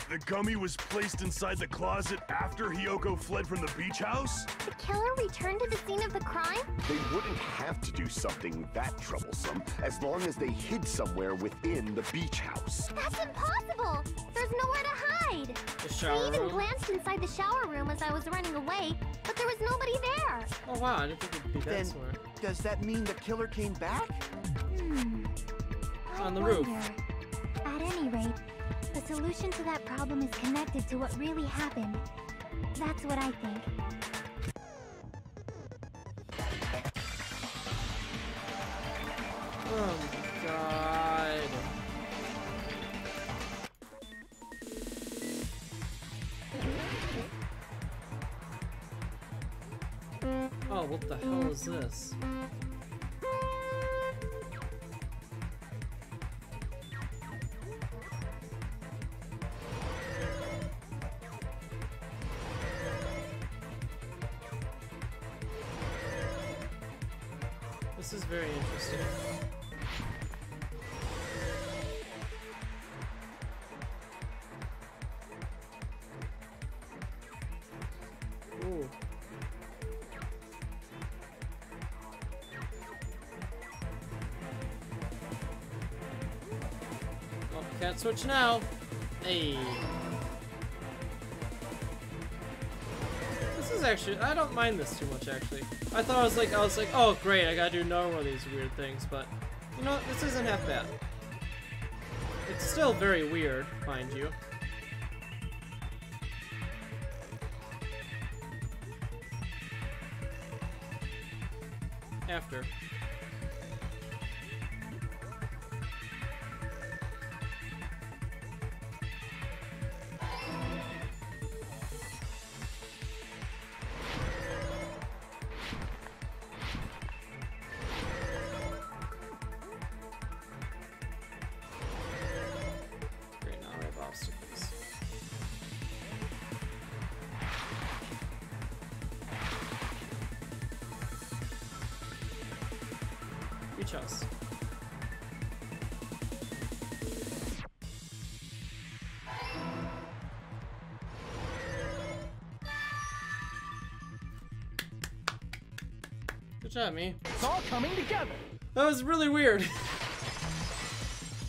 the gummy was placed inside the closet after Hiyoko fled from the beach house? The killer returned to the scene of the crime? They wouldn't have to do something that troublesome as long as they hid somewhere within the beach house. That's impossible! There's nowhere to hide! The shower I even room? glanced inside the shower room as I was running away, but there was nobody there! Oh wow, I didn't think it'd be that Then, somewhere. does that mean the killer came back? On the roof. At any rate, the solution to that problem is connected to what really happened. That's what I think. Oh my god. Oh, what the hell is this? This is very interesting. Ooh. Oh, can't switch now. Hey. This is actually, I don't mind this too much actually. I thought I was like, oh great, I gotta do another one of these weird things, but you know what, this isn't half bad. It's still very weird, mind you. After. Great, now I have obstacles. Reach us. Good job, me. It's all coming together. That was really weird. It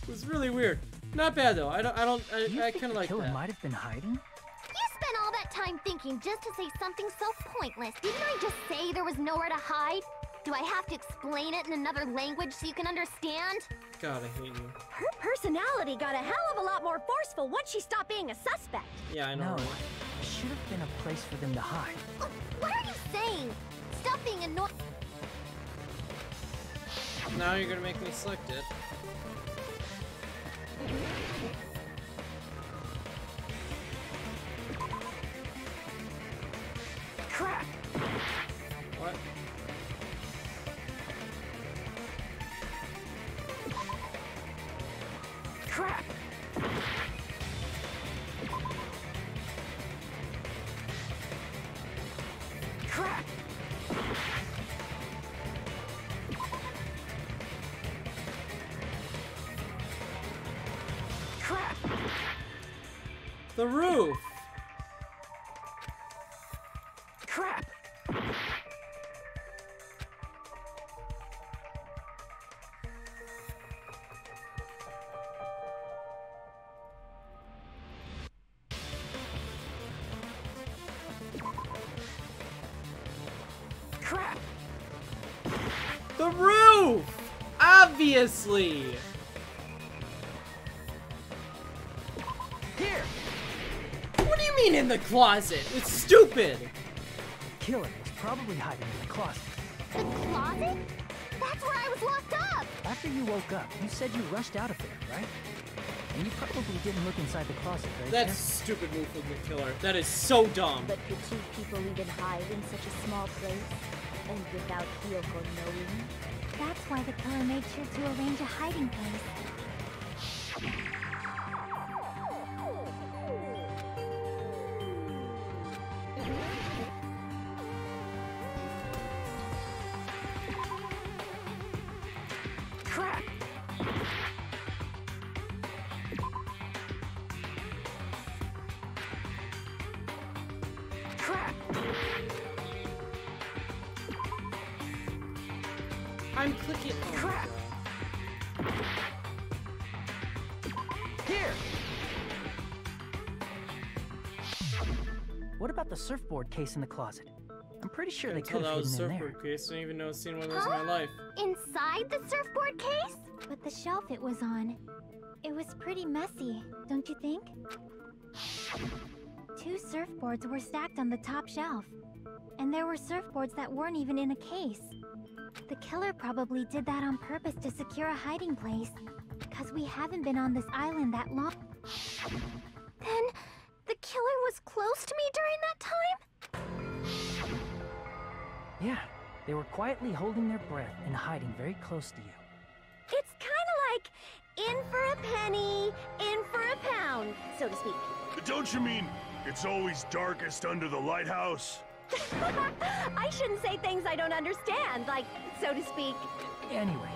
was really weird. Not bad though. I kind of like Killer that. might have been hiding. You spent all that time thinking just to say something so pointless. Didn't I just say there was nowhere to hide? Do I have to explain it in another language so you can understand? God, I hate you. Her personality got a hell of a lot more forceful once she stopped being a suspect. Yeah, I know. No, right? there should have been a place for them to hide. What are you saying? Stop being annoying. Now you're gonna make me select it. Crap! What? Crap! Crap! Crap! The roof! Crap! Crap! The roof! Obviously! Here! What do you mean in the closet? It's stupid! Killer was probably hiding in the closet. The closet? That's where I was locked up! After you woke up, you said you rushed out of there, right? And you probably didn't look inside the closet, right? That's a stupid move from the killer. That is so dumb. But could two people even hide in such a small place? And without Hyoko knowing? That's why the killer made sure to arrange a hiding place. Crap! Crap! I'm clicking. Oh, crap! Here! What about the surfboard case in the closet? I'm pretty sure they Until could that have was a hidden in there. surfboard case. I didn't even know I'd seen one of those in my life. Inside the surfboard case? But the shelf it was on, it was pretty messy, don't you think? 2 surfboards were stacked on the top shelf. And there were surfboards that weren't even in a case. The killer probably did that on purpose to secure a hiding place. Because we haven't been on this island that long. Then, the killer was close to me during that time? Yeah, they were quietly holding their breath and hiding very close to you. It's kinda like in for a penny, in for a pound, so to speak. Don't you mean it's always darkest under the lighthouse? I shouldn't say things I don't understand, like, so to speak. Anyway,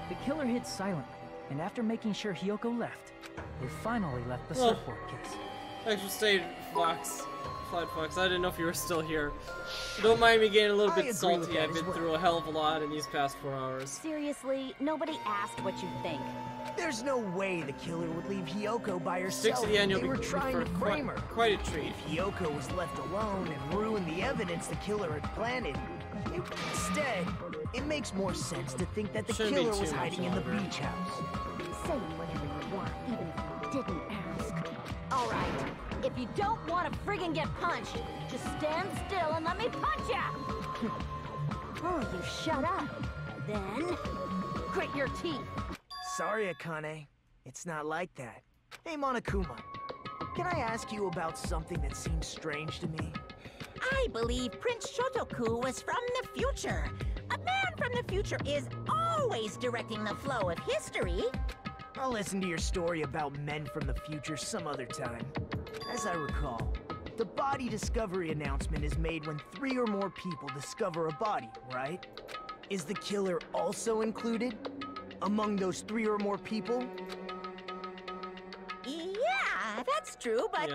the killer hid silently, and after making sure Hyoko left, they finally left the surfboard case. Thanks for staying, Fox. Flat Fox. I didn't know if you were still here. Don't mind me getting a little bit salty. I've been through a hell of a lot in these past 4 hours. Seriously, nobody asked what you think. There's no way the killer would leave Hyoko by herself. Stick to the end, you'll They be were trying to frame her. Quite a treat. If Hyoko was left alone and ruined the evidence the killer had planted, instead, it makes more sense to think that the Shouldn't be killer too was much hiding in the longer. beach house. Say whatever you want, even if you didn't ask. All right, if you don't want to friggin' get punched, just stand still and let me punch ya! Oh, you shut up. Then, grit your teeth. Sorry, Akane. It's not like that. Hey, Monokuma. Can I ask you about something that seems strange to me? I believe Prince Shotoku was from the future. A man from the future is always directing the flow of history. I'll listen to your story about men from the future some other time. As I recall, the body discovery announcement is made when 3 or more people discover a body, right? Is the killer also included among those 3 or more people? Yeah, that's true, but,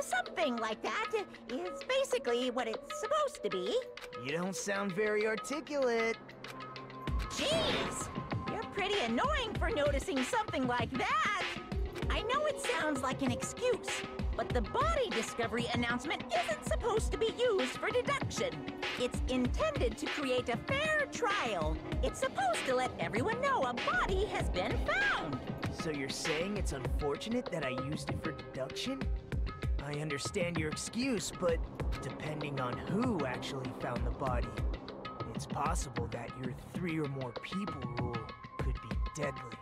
something like that is basically what it's supposed to be. You don't sound very articulate. Jeez! You're pretty annoying for noticing something like that! I know it sounds like an excuse, but the body discovery announcement isn't supposed to be used for deduction. It's intended to create a fair trial. It's supposed to let everyone know a body has been found. So you're saying it's unfortunate that I used it for deduction? I understand your excuse, but depending on who actually found the body, it's possible that your 3 or more people rule could be deadly.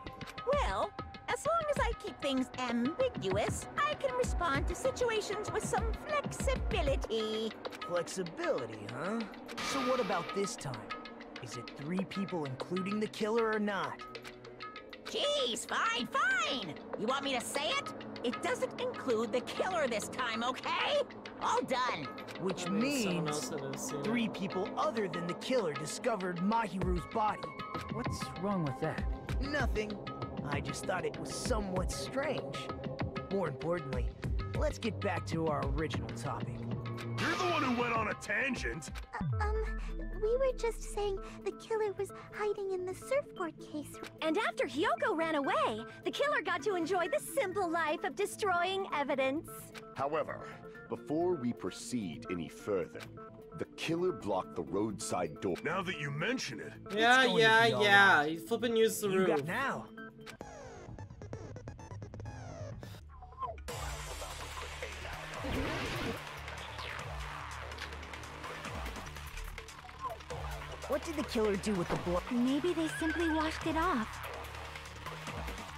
Well, as long as I keep things ambiguous, I can respond to situations with some flexibility. Flexibility, huh? So what about this time? Is it 3 people including the killer or not? Jeez, fine, fine! You want me to say it? It doesn't include the killer this time, okay? All done. Which Someone means else that has seen it. 3 people other than the killer discovered Mahiru's body. What's wrong with that? Nothing. I just thought it was somewhat strange. More importantly, let's get back to our original topic. You're the one who went on a tangent. We were just saying the killer was hiding in the surfboard case. And after Hyoko ran away, the killer got to enjoy the simple life of destroying evidence. However, before we proceed any further, the killer blocked the roadside door. Now that you mention it. Yeah. He flippin' used the roof. Got now. What did the killer do with the blood? Maybe they simply washed it off.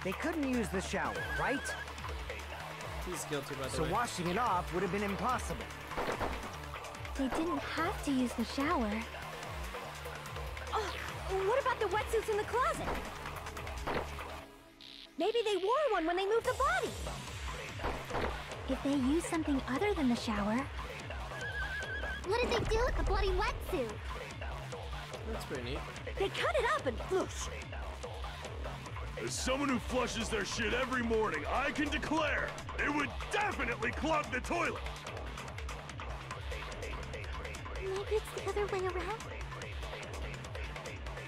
They couldn't use the shower, right? He's guilty, by the So way. washing it off would have been impossible. They didn't have to use the shower. Oh, what about the wetsuits in the closet? Maybe they wore one when they moved the body. If they used something other than the shower... What did they do with the bloody wetsuit? That's pretty neat. They cut it up and whoosh. As someone who flushes their shit every morning, I can declare it would definitely clog the toilet. Maybe it's the other way around?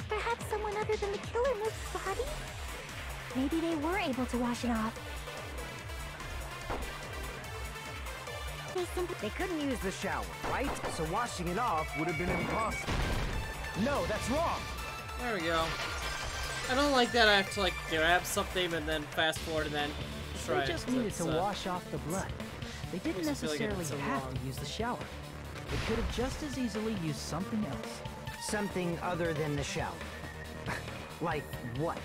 Perhaps someone other than the killer moved the body? Maybe they were able to wash it off. They couldn't use the shower, right? So washing it off would have been impossible. No, that's wrong. There we go. I don't like that I have to like grab something and then fast forward and then try. They just needed to wash off the blood. They didn't I feel like necessarily it's so have long. to use the shower. They could have just as easily used something else. Something other than the shower. Like what?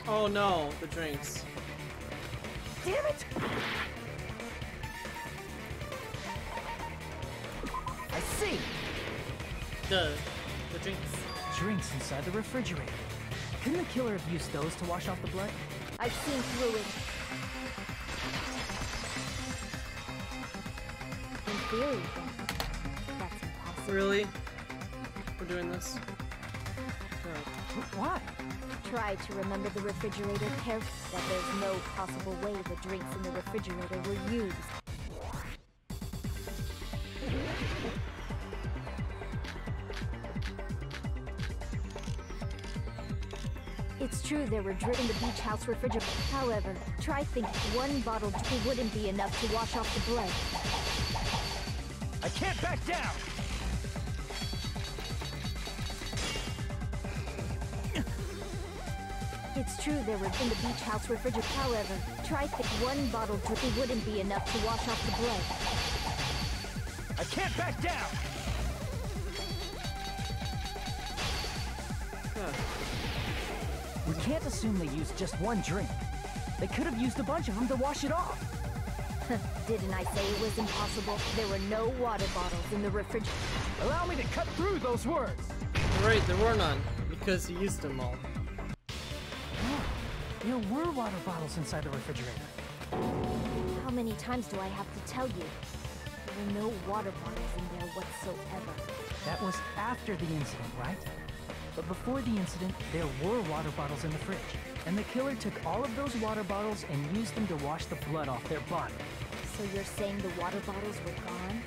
Oh no, the drinks. Damn it! I see! The drinks. Drinks inside the refrigerator. Couldn't the killer have used those to wash off the blood? I've seen through it. In theory, then, that's impossible. Really? We're doing this? No. Why? Try to remember the refrigerator carefully. That there's no possible way the drinks in the refrigerator were used. It's true there were drinks in the beach house refrigerator. However, try thinking one bottle wouldn't be enough to wash off the blood. I can't back down! It's true there were in the beach house refrigerator. However, try one bottle wouldn't be enough to wash off the blood. I can't back down! We can't assume they used just one drink. They could have used a bunch of them to wash it off. Didn't I say it was impossible? There were no water bottles in the refrigerator. Allow me to cut through those words. Right, there were none because he used them all. There were water bottles inside the refrigerator. How many times do I have to tell you? There were no water bottles in there whatsoever. That was after the incident, right? But before the incident, there were water bottles in the fridge. And the killer took all of those water bottles and used them to wash the blood off their body. So you're saying the water bottles were gone?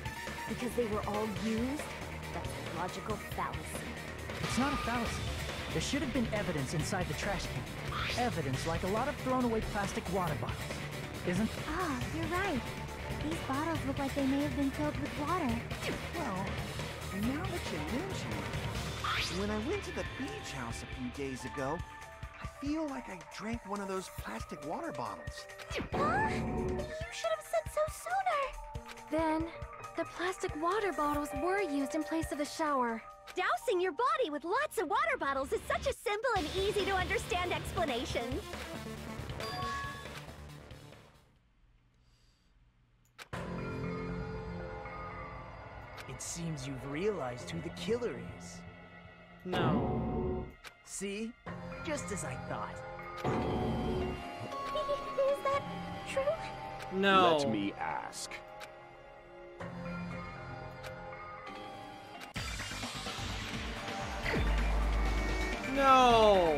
Because they were all used? That's a logical fallacy. It's not a fallacy. There should have been evidence inside the trash can. Evidence like a lot of thrown away plastic water bottles. Isn't? Ah, you're right. These bottles look like they may have been filled with water. Well, now that you mention it, when I went to the beach house a few days ago, I feel like I drank one of those plastic water bottles. Huh? You should have said so sooner. Then, the plastic water bottles were used in place of the shower. Dousing your body with lots of water bottles is such a simple and easy to understand explanation. It seems you've realized who the killer is. No. See? Just as I thought. Is that true? No. Let me ask. No.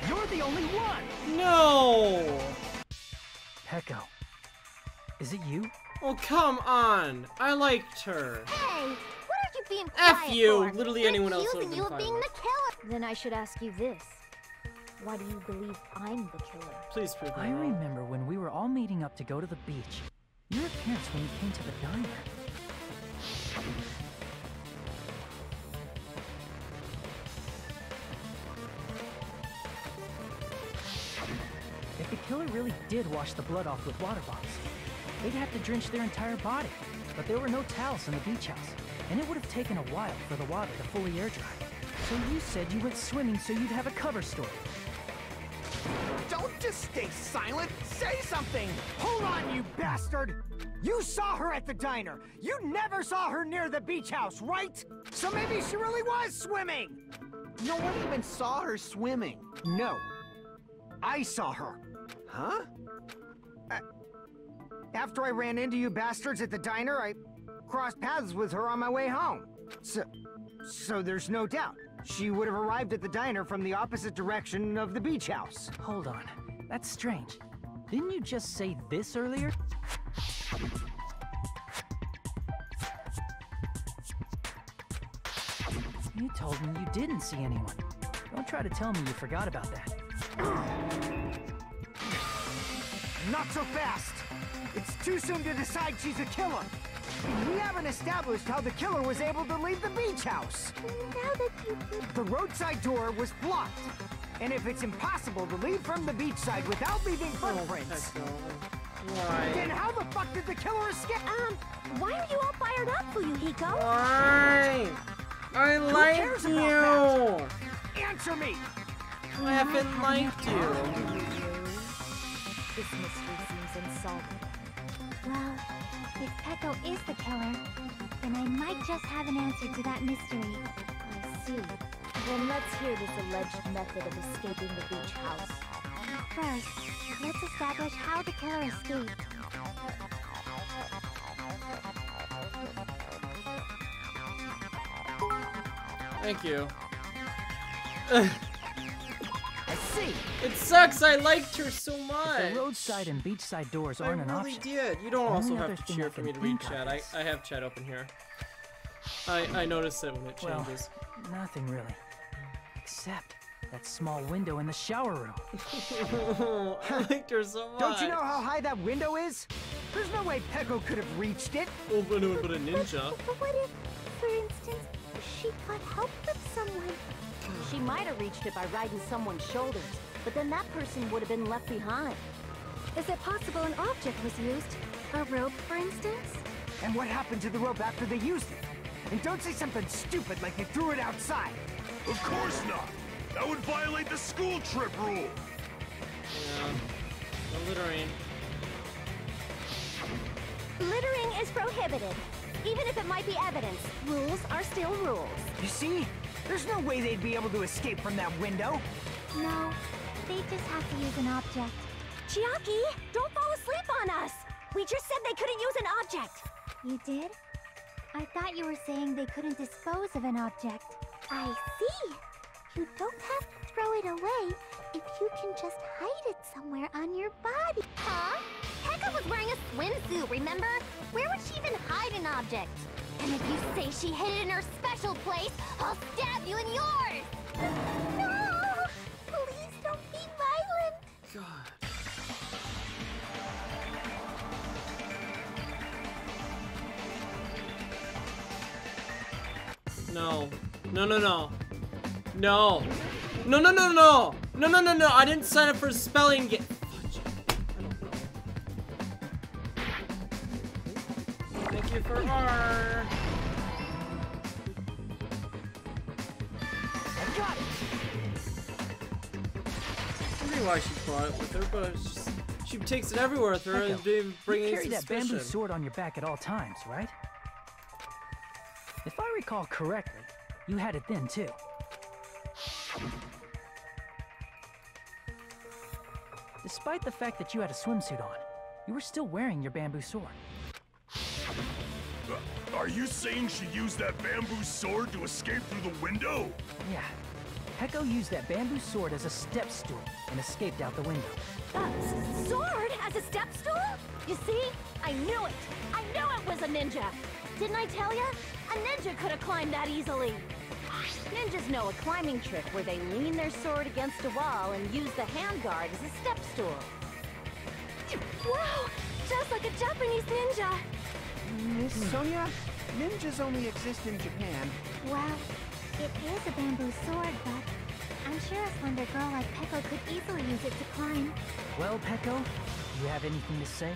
You're the only one! No. Pecco. Is it you? Oh, come on. I liked her. Hey, what are you being F quiet you. for? Literally They're anyone else would accusing have you been of fine being with. the killer. Then I should ask you this. Why do you believe I'm the killer? Please prove me I wrong. remember when we were all meeting up to go to the beach. Your appearance when you came to the diner. If the killer really did wash the blood off with water bottles, they'd have to drench their entire body. But there were no towels in the beach house, and it would have taken a while for the water to fully air dry. So you said you went swimming so you'd have a cover story. Don't just stay silent! Say something! Hold on, you bastard! You saw her at the diner! You never saw her near the beach house, right? So maybe she really was swimming! No one even saw her swimming. No. I saw her. Huh? After I ran into you bastards at the diner, I crossed paths with her on my way home. So there's no doubt. She would have arrived at the diner from the opposite direction of the beach house. Hold on. That's strange. Didn't you just say this earlier? You told me you didn't see anyone. Don't try to tell me you forgot about that. Not so fast! It's too soon to decide she's a killer. We haven't established how the killer was able to leave the beach house. Now that you... The roadside door was blocked. And if it's impossible to leave from the beachside without leaving footprints... Why? Then how the fuck did the killer escape? Why are you all fired up, Fuyuhiko? Why? I liked you! Answer me! I haven't liked you. This mystery seems unsolvable. Well, if Peko is the killer, then I might just have an answer to that mystery. I see. Then let's hear this alleged method of escaping the beach house. First, let's establish how the killer escaped. Thank you. I see. It sucks. I liked her so much. If the roadside and beachside doors aren't an option. I really did. You don't also Only have other to thing cheer I for can me to read think of chat. is- I have chat open here. I noticed it when it changes. Well, nothing really. Except that small window in the shower room. I liked her so much. Don't you know how high that window is? There's no way Peko could have reached it. Oh, but a ninja. But what if, for instance, she got help from someone? She might have reached it by riding someone's shoulders, but then that person would have been left behind. Is it possible an object was used? A rope, for instance? And what happened to the rope after they used it? And don't say something stupid like they threw it outside. Of course not! That would violate the school trip rule! Yeah. The littering. Littering is prohibited. Even if it might be evidence, rules are still rules. You see? There's no way they'd be able to escape from that window. No, they just have to use an object. Chiaki, don't fall asleep on us! We just said they couldn't use an object! You did? I thought you were saying they couldn't dispose of an object. I see. You don't have to throw it away if you can just hide it somewhere on your body. Huh? Pekka was wearing a swimsuit, remember? Where would she even hide an object? And if you say she hid it in her special place, I'll stab you in yours! No! Please don't be violent. God. No. No, no, no. No. No, no, no, no. No, no, no, no. I didn't sign up for a spelling game. Thank you for R. I got it. I don't know why she brought it with her, but it's just, she takes it everywhere with her and didn't bring You any carry that suspicion. bamboo sword on your back at all times, right? If I recall correctly, you had it then too. Despite the fact that you had a swimsuit on, you were still wearing your bamboo sword. Are you saying she used that bamboo sword to escape through the window? Yeah. Peko used that bamboo sword as a step stool and escaped out the window. Sword as a step stool? You see? I knew it! I knew it was a ninja! Didn't I tell ya? A ninja could have climbed that easily. Ninjas know a climbing trick where they lean their sword against a wall and use the handguard as a step stool. Wow! Just like a Japanese ninja! Miss Sonia, ninjas only exist in Japan. Well, it is a bamboo sword, but I'm sure a slender girl like Peko could easily use it to climb. Well, Peko, do you have anything to say?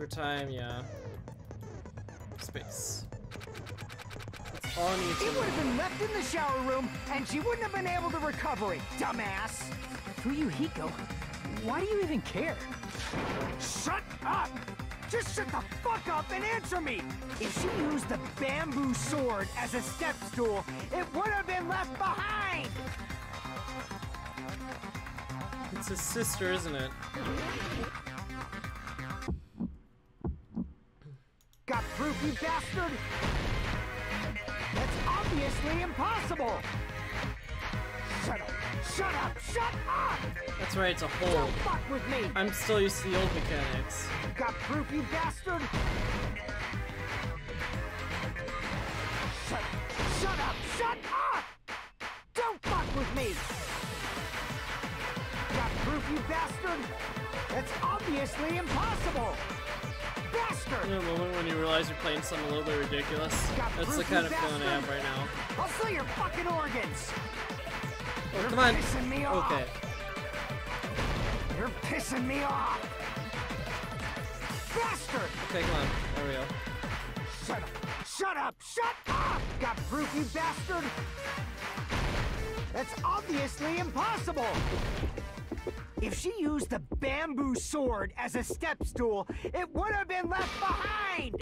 Poker time, yeah. Space. That's all I need to It would have been left in the shower room, and she wouldn't have been able to recover it, dumbass! Fuyuhiko, why do you even care? Shut up! Just shut the fuck up and answer me! If she used the bamboo sword as a step stool, it would have been left behind! It's his sister, isn't it? Got proof, you bastard? That's obviously impossible! Shut up! Shut up! Shut up! That's right, it's a hole. Don't fuck with me! I'm still used to the old mechanics. Got proof, you bastard? Shut up! Shut up! Don't fuck with me! Got proof, you bastard? That's obviously impossible! Bastard! In a moment when you realize you're playing something a little bit ridiculous. That's the kind of feeling I have right now. I'll sell your fucking organs! Oh, You're come on. pissing me off. Okay. You're pissing me off! Bastard! Okay, come on. There we go. Shut up! Shut up! Shut up! Got proof, you bastard? That's obviously impossible! If she used the bamboo sword as a step stool, it would have been left behind!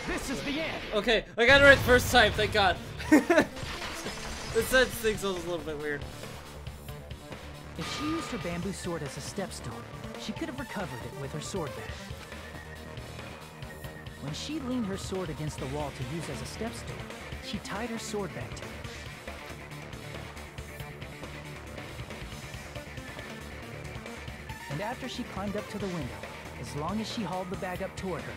This is the end! Okay, I got it right the first time, thank God. This thing's a little bit weird. If she used her bamboo sword as a step stool, she could have recovered it with her sword bag. When she leaned her sword against the wall to use as a step stool, she tied her sword bag to it. And after she climbed up to the window, as long as she hauled the bag up toward her,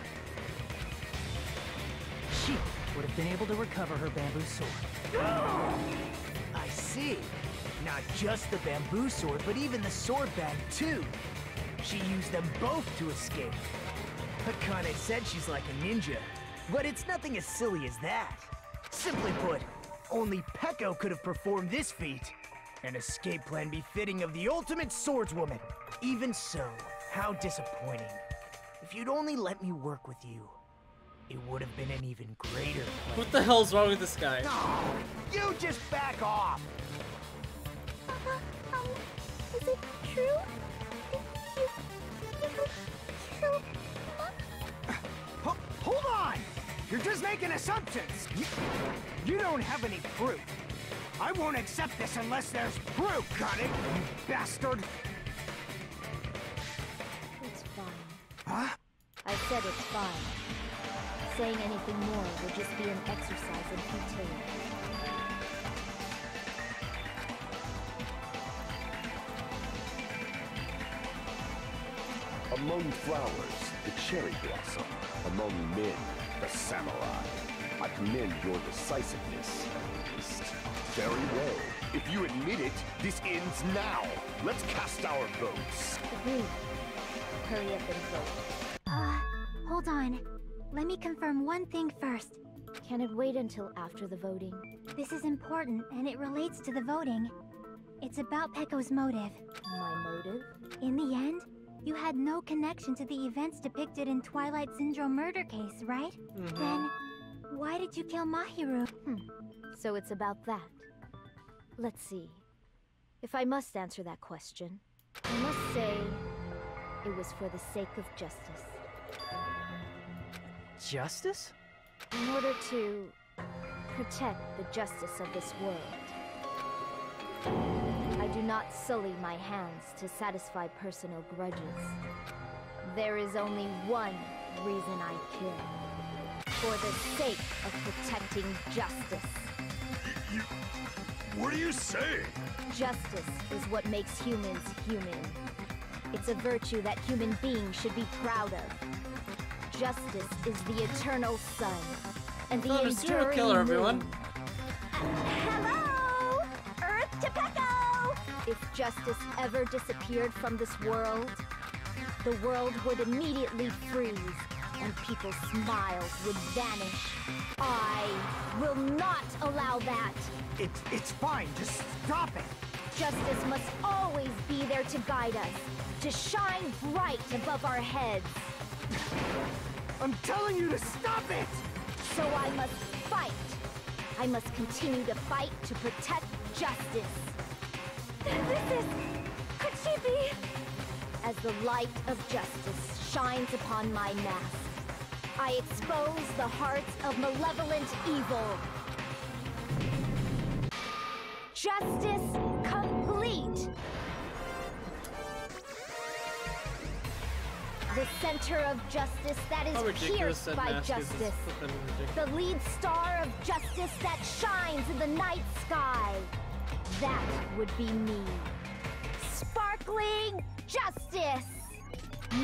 she would have been able to recover her bamboo sword. I see. Not just the bamboo sword, but even the sword bag, too. She used them both to escape. Akane said she's like a ninja, but it's nothing as silly as that. Simply put, only Peko could have performed this feat. An escape plan befitting of the ultimate swordswoman. Even so, how disappointing. If you'd only let me work with you, it would have been an even greater plan. What the hell's wrong with this guy? No, you just back off! Is it true? You Hold on! You're just making assumptions! You don't have any proof. I won't accept this unless there's proof, got it, you bastard? It's fine. Huh? I said it's fine. Saying anything more would just be an exercise in futility. Among flowers, the cherry blossom. Among men, the samurai. I commend your decisiveness, at least. Very well. If you admit it, this ends now. Let's cast our votes. Agreed. Hurry up and vote. Hold on. Let me confirm one thing first. Can it wait until after the voting? This is important, and it relates to the voting. It's about Peko's motive. My motive? In the end, you had no connection to the events depicted in Twilight Syndrome murder case, right? Then, why did you kill Mahiru? So it's about that. Let's see. If I must answer that question, I must say it was for the sake of justice. Justice? In order to protect the justice of this world. I do not sully my hands to satisfy personal grudges. There is only one reason I kill. For the sake of protecting justice. What are you saying? Justice is what makes humans human. It's a virtue that human beings should be proud of. Justice is the eternal sun, and the enduring serial killer, everyone. Hello, Earth to Peko! If justice ever disappeared from this world, the world would immediately freeze, and people's smiles would vanish. I will not allow that. It's fine. Just stop it. justice must always be there to guide us, to shine bright above our heads. I'm telling you to stop it! So I must fight. I must continue to fight to protect justice. This is... could she be? As the light of justice shines upon my mask, I expose the hearts of malevolent evil. Justice complete! The center of justice that is pierced by justice. The lead star of justice that shines in the night sky. That would be me. Sparkling justice!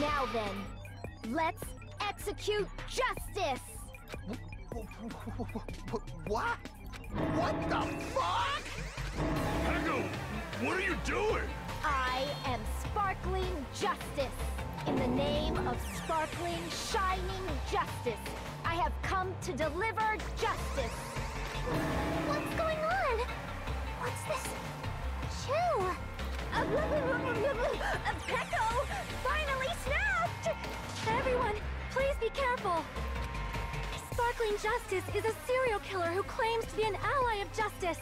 Now then, let's execute justice! What? What the fuck? Echo, what are you doing? I am sparkling justice. In the name of sparkling, shining justice, I have come to deliver justice. What's going on? What's this? Chew! Pecco finally snapped! Everyone, please be careful! Sparkling Justice is a serial killer who claims to be an ally of justice.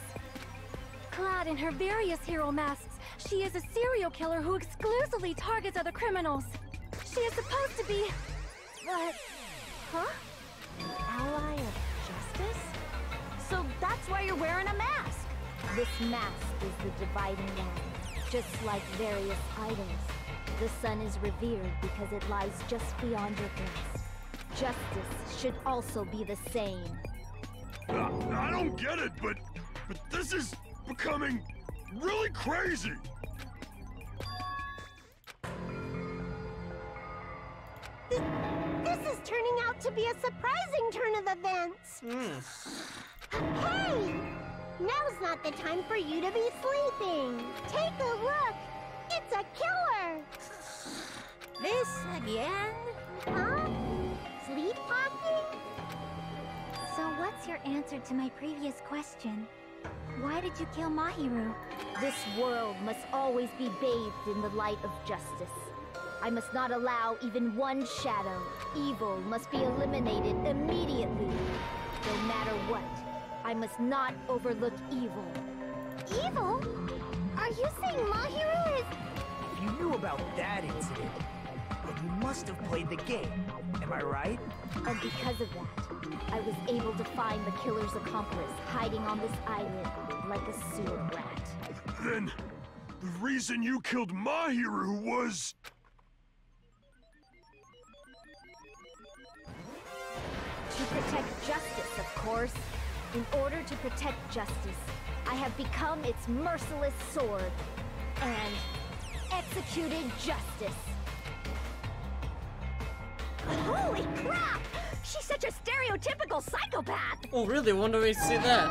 Clad in her various hero masks, she is a serial killer who exclusively targets other criminals. She is supposed to be... But... huh? Ally of justice? So that's why you're wearing a mask! This mask is the dividing line. Just like various idols, the sun is revered because it lies just beyond your gaze. Justice should also be the same. I don't get it, but this is becoming really crazy. This is turning out to be a surprising turn of events. Hey! Now's not the time for you to be sleeping. Take a look. It's a killer. This again? Huh? Sleepwalking? So what's your answer to my previous question? Why did you kill Mahiru? This world must always be bathed in the light of justice. I must not allow even one shadow. Evil must be eliminated immediately. No matter what, I must not overlook evil. Evil? Are you saying Mahiru is... If you knew about that incident, then you must have played the game. Am I right? And because of that, I was able to find the killer's accomplice hiding on this island like a sewer rat. Then, the reason you killed Mahiru was... To protect justice, of course. In order to protect justice, I have become its merciless sword and executed justice. Holy crap! She's such a stereotypical psychopath! Oh, really? When do we see that?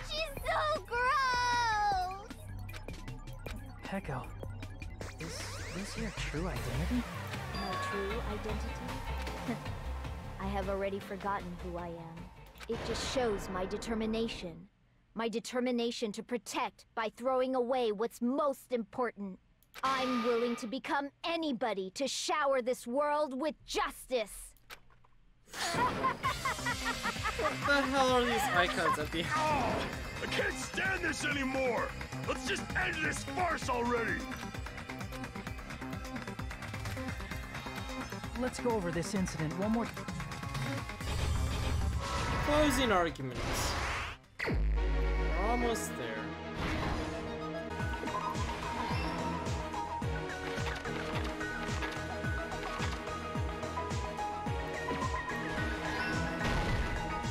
She's so gross! Pecco, is this your true identity? My true identity? I have already forgotten who I am. It just shows my determination. My determination to protect by throwing away what's most important. I'm willing to become anybody to shower this world with justice. What the hell are these icons at the end? Oh, I can't stand this anymore! Let's just end this farce already! Let's go over this incident one more time. Closing arguments. We're almost there.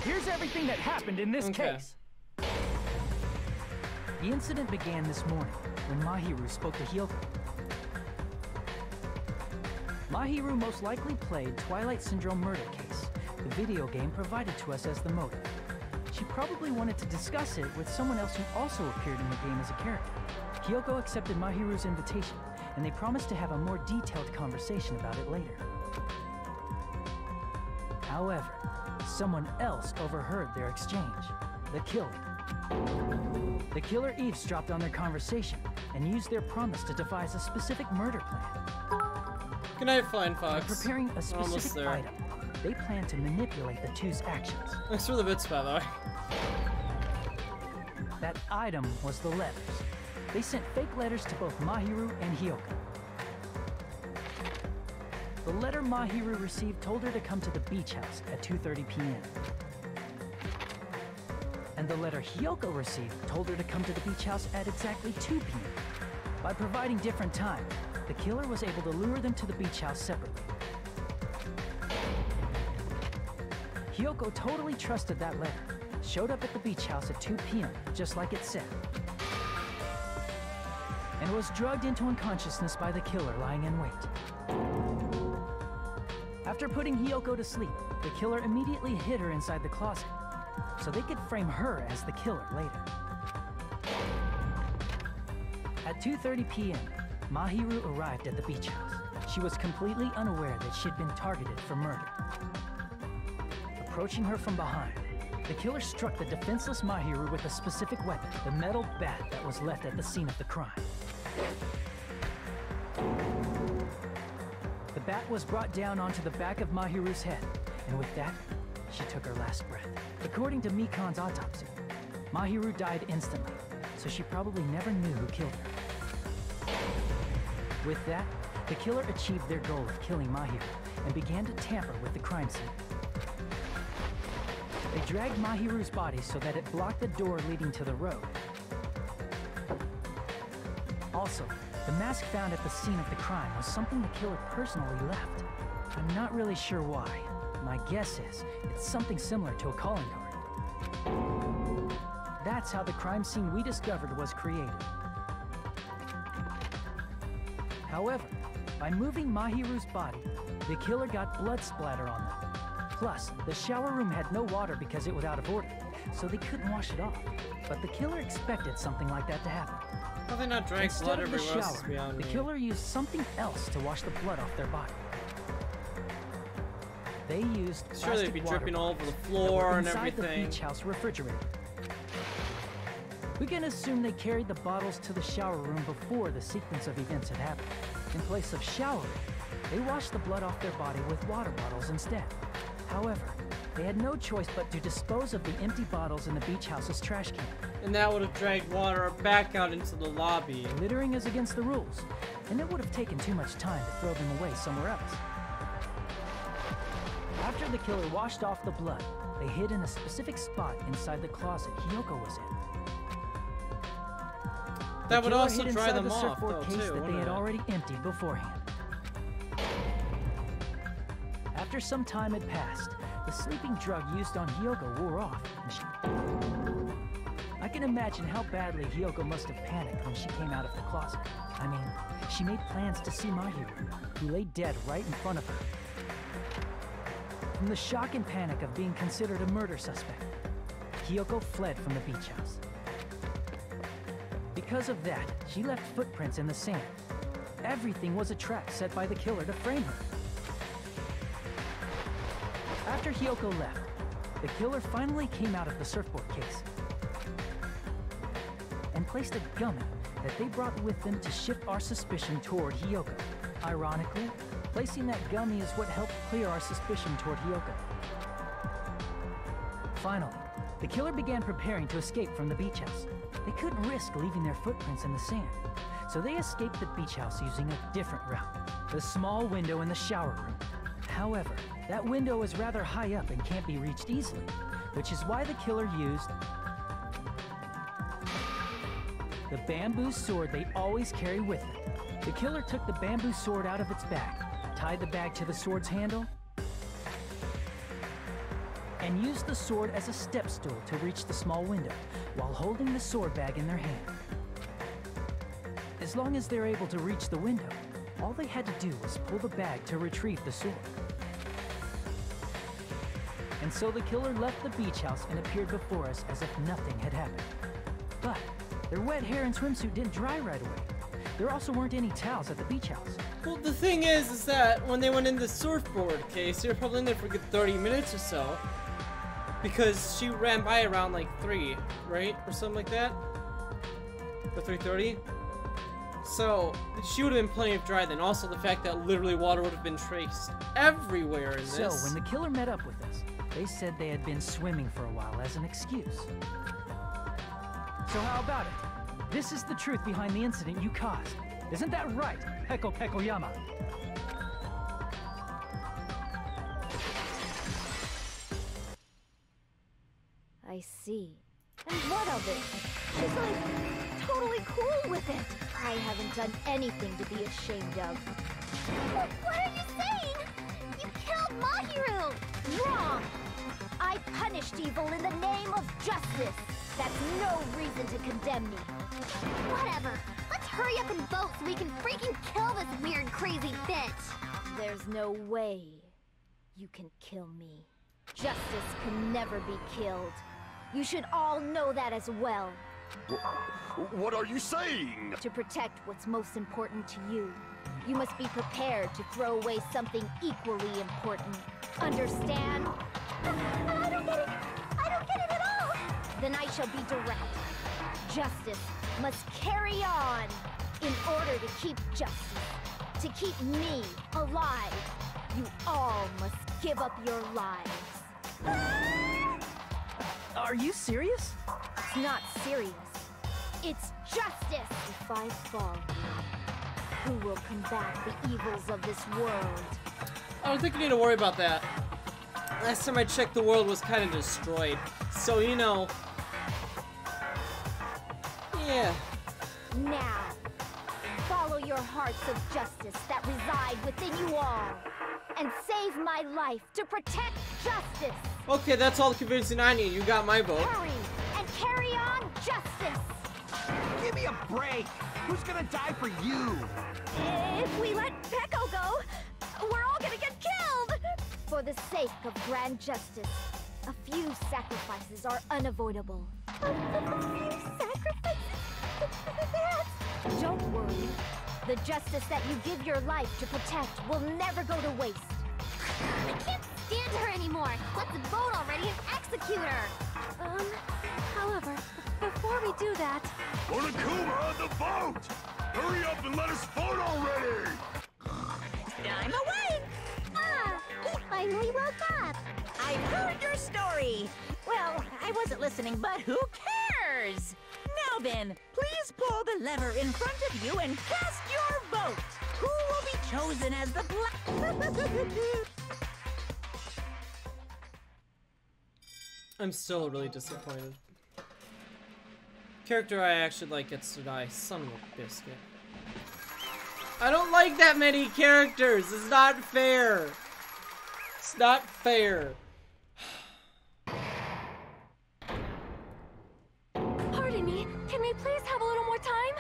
Here's everything that happened in this case. The incident began this morning when Mahiru spoke to Hyoko. Mahiru most likely played Twilight Syndrome Murder Case, the video game provided to us as the motive. She probably wanted to discuss it with someone else who also appeared in the game as a character. Hyoko accepted Mahiru's invitation, and they promised to have a more detailed conversation about it later. However, someone else overheard their exchange, the killer. The killer eavesdropped on their conversation and used their promise to devise a specific murder plan. Good night, Flying Fox. By preparing a We're almost specific there. item, they plan to manipulate the two's actions. Thanks for the bits, by the way. That item was the letters. They sent fake letters to both Mahiru and Hyoko. The letter Mahiru received told her to come to the beach house at 2:30 p.m. And the letter Hyoko received told her to come to the beach house at exactly 2 p.m. By providing different times, the killer was able to lure them to the beach house separately. Hyoko totally trusted that letter, showed up at the beach house at 2 p.m., just like it said, and was drugged into unconsciousness by the killer lying in wait. After putting Hyoko to sleep, the killer immediately hid her inside the closet, so they could frame her as the killer later. At 2:30 p.m., Mahiru arrived at the beach house. She was completely unaware that she'd been targeted for murder. Approaching her from behind, the killer struck the defenseless Mahiru with a specific weapon, the metal bat that was left at the scene of the crime. The bat was brought down onto the back of Mahiru's head, and with that, she took her last breath. According to Mikan's autopsy, Mahiru died instantly, so she probably never knew who killed her. With that, the killer achieved their goal of killing Mahiru and began to tamper with the crime scene. They dragged Mahiru's body so that it blocked the door leading to the road. Also, the mask found at the scene of the crime was something the killer personally left. I'm not really sure why. My guess is it's something similar to a calling card. That's how the crime scene we discovered was created. However, by moving Mahiru's body, the killer got blood splatter on them. Plus, the shower room had no water because it was out of order, so they couldn't wash it off. But the killer expected something like that to happen. How they not drank Instead blood of the everywhere else is shower, beyond the me. killer used something else to wash the blood off their body. They used Sure, they'd be plastic dripping water all over the bottles that floor were and inside everything. the beach house refrigerator. We can assume they carried the bottles to the shower room before the sequence of events had happened. In place of showering, they washed the blood off their body with water bottles instead. However, they had no choice but to dispose of the empty bottles in the beach house's trash can. And that would have dragged water back out into the lobby. Littering is against the rules, and it would have taken too much time to throw them away somewhere else. After the killer washed off the blood, they hid in a specific spot inside the closet Hyoko was in. That would killer also hid dry inside them the off, surfboard though, case too, that they wouldn't had it? already emptied beforehand. After some time had passed, the sleeping drug used on Hyoko wore off, and I can imagine how badly Hyoko must have panicked when she came out of the closet. I mean, she made plans to see Mahiru, who lay dead right in front of her. From the shock and panic of being considered a murder suspect, Hyoko fled from the beach house. Because of that, she left footprints in the sand. Everything was a trap set by the killer to frame her. After Hyoko left, the killer finally came out of the surfboard case and placed a gummy that they brought with them to shift our suspicion toward Hyoko. Ironically, placing that gummy is what helped clear our suspicion toward Hyoko. Finally, the killer began preparing to escape from the beach house. They couldn't risk leaving their footprints in the sand, so they escaped the beach house using a different route, the small window in the shower room. However, that window is rather high up and can't be reached easily, which is why the killer used the bamboo sword they always carry with them. The killer took the bamboo sword out of its bag, tied the bag to the sword's handle, and used the sword as a step stool to reach the small window while holding the sword bag in their hand. As long as they're able to reach the window, all they had to do was pull the bag to retrieve the sword. And so the killer left the beach house and appeared before us as if nothing had happened. But their wet hair and swimsuit didn't dry right away. There also weren't any towels at the beach house. Well, the thing is that when they went in the surfboard case, they were probably in there for a good 30 minutes or so. because she ran by around like 3, right? Or something like that? Or 3:30? So, she would have been plenty of dry then. Also, the fact that literally water would have been traced everywhere in this. So, when the killer met up with us, they said they had been swimming for a while as an excuse. So how about it? This is the truth behind the incident you caused. Isn't that right, Peko Pekoyama? I see. And what of it? She's like totally cool with it. I haven't done anything to be ashamed of. What are you saying? You killed Mahiru! Wrong! I punished evil in the name of justice. That's no reason to condemn me. Whatever. Let's hurry up and vote so we can freaking kill this weird, crazy bitch. There's no way you can kill me. Justice can never be killed. You should all know that as well. What are you saying? To protect what's most important to you, you must be prepared to throw away something equally important. Understand? I don't get it. I don't get it at all. Then I shall be direct. Justice must carry on. In order to keep justice, to keep me alive, you all must give up your lives. Are you serious? It's not serious. It's justice. If I fall, who will combat the evils of this world? I don't think you need to worry about that. Last time I checked, the world was kind of destroyed. So, you know. Yeah. Now, follow your hearts of justice that reside within you all. And save my life to protect justice. Okay, that's all the convincing I need. You got my vote. Hurry and carry on justice. Give me a break. Who's gonna die for you? If we let Peko go, we're all gonna get killed. For the sake of grand justice, a few sacrifices are unavoidable. A few sacrifices? Don't worry. The justice that you give your life to protect will never go to waste. I can't stand her anymore. Let's vote already and execute her. However, before we do that... Onakuma, the vote! Hurry up and let us vote already! I'm awake! Ah, he finally woke up. I heard your story. Well, I wasn't listening, but who cares? Now then, please pull the lever in front of you and cast your vote. Who will be chosen as the I'm still really disappointed. Character I actually like gets to die. Son of a biscuit. I don't like that many characters. It's not fair. It's not fair. Pardon me, can we please have a little more time?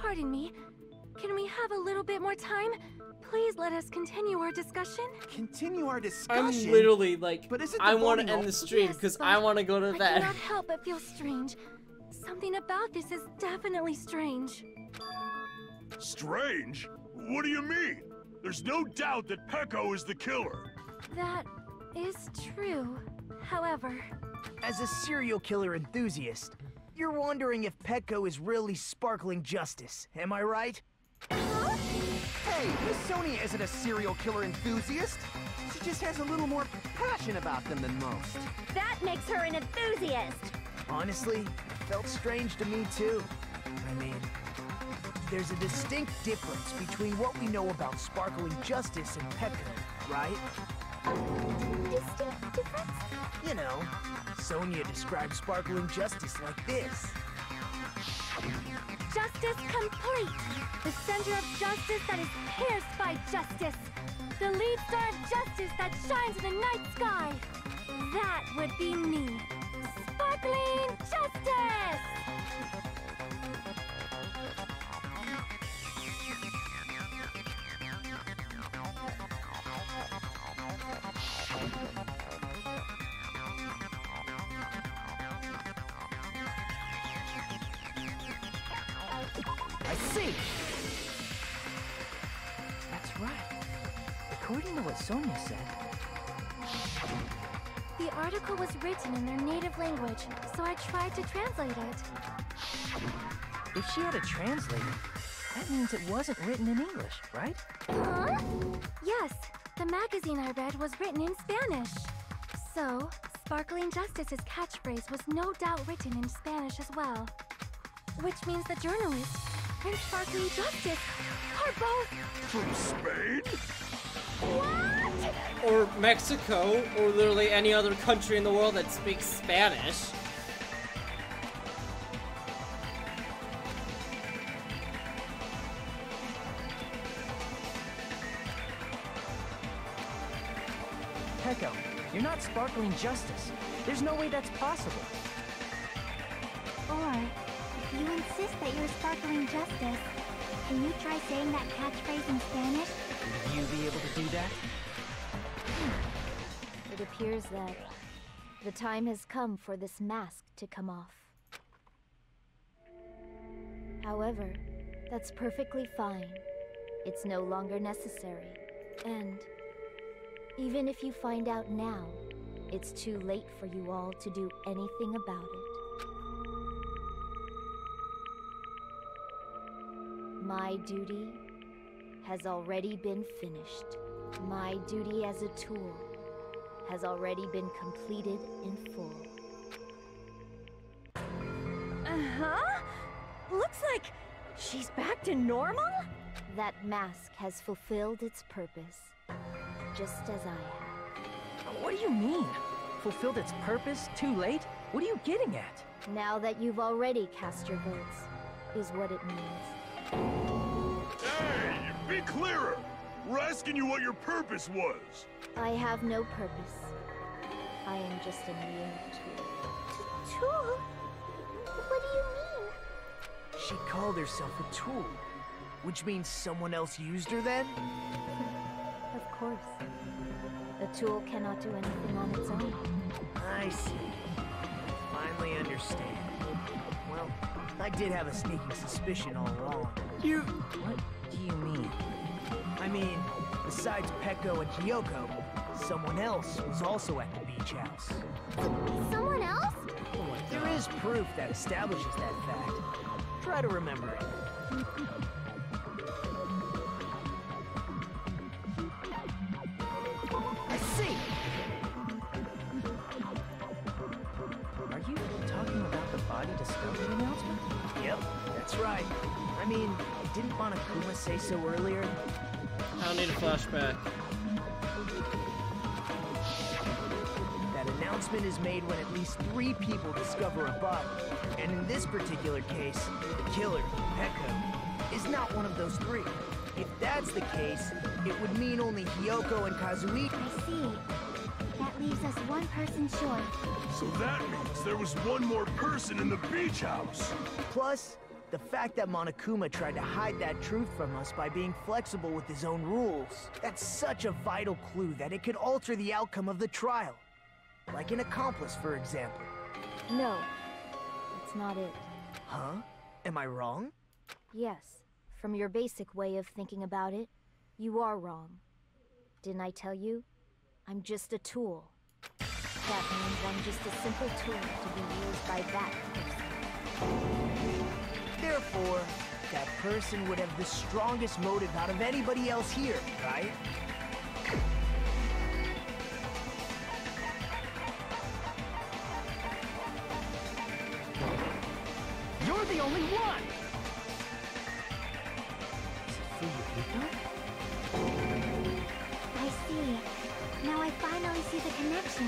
Pardon me, can we have a little bit more time? Please let us continue our discussion. Continue our discussion? I'm literally like, but isn't I want to end the stream because I want to go to I bed. cannot help but feel strange. Something about this is definitely strange. Strange? What do you mean? There's no doubt that Peko is the killer. That is true. However... As a serial killer enthusiast, you're wondering if Peko is really sparkling justice, am I right? Hey, Miss Sonia isn't a serial killer enthusiast. She just has a little more passion about them than most. That makes her an enthusiast. Honestly, it felt strange to me too. I mean, there's a distinct difference between what we know about sparkling justice and Peko, right? Distinct difference? You know, Sonia describes sparkling justice like this. Justice complete! The center of justice that is pierced by justice! The lead star of justice that shines in the night sky! That would be me! Sparkling justice! I see! That's right. The according to what Sonia said... The article was written in their native language, so I tried to translate it. If she had a translator, that means it wasn't written in English, right? Huh? Yes, the magazine I read was written in Spanish. So, Sparkling Justice's catchphrase was no doubt written in Spanish as well. Which means the journalist and Sparkling Justice are both... From Spain? What? Or Mexico, or literally any other country in the world that speaks Spanish. Pecco, you're not Sparkling Justice. There's no way that's possible. Or, if you insist that you're Sparkling Justice, can you try saying that catchphrase in Spanish? Would you be able to do that? It appears that the time has come for this mask to come off. However, that's perfectly fine. It's no longer necessary. And even if you find out now, it's too late for you all to do anything about it. My duty has already been finished. My duty as a tool has already been completed in full. Uh-huh? Looks like she's back to normal? That mask has fulfilled its purpose, just as I have. What do you mean? Fulfilled its purpose? Too late? What are you getting at? Now that you've already cast your votes, is what it means. Hey, be clearer! We're asking you what your purpose was. I have no purpose. I am just a mere tool. Tool? What do you mean? She called herself a tool, which means someone else used her then? Of course. A tool cannot do anything on its own. I see. Finally understand. Well, I did have a sneaking suspicion all along. What do you mean? I mean, besides Pecco and Kyoko, someone else was also at the beach house. Someone else? There is proof that establishes that fact. Try to remember it. I see! Are you talking about the body discovery announcement? Yep, that's right. I mean, didn't Monokuma say so earlier? I don't need a flashback. That announcement is made when at least 3 people discover a body. And in this particular case, the killer, Pecco, is not one of those 3. If that's the case, it would mean only Hiyoko and Kazui. I see. That leaves us one person short. So that means there was one more person in the beach house. Plus, the fact that Monokuma tried to hide that truth from us by being flexible with his own rules. That's such a vital clue that it could alter the outcome of the trial. Like an accomplice, for example. No, that's not it. Huh? Am I wrong? Yes, from your basic way of thinking about it, you are wrong. Didn't I tell you? I'm just a tool. That means I'm just a simple tool to be used by that person. Therefore, that person would have the strongest motive out of anybody else here, right? You're the only one! I see. Now I finally see the connection.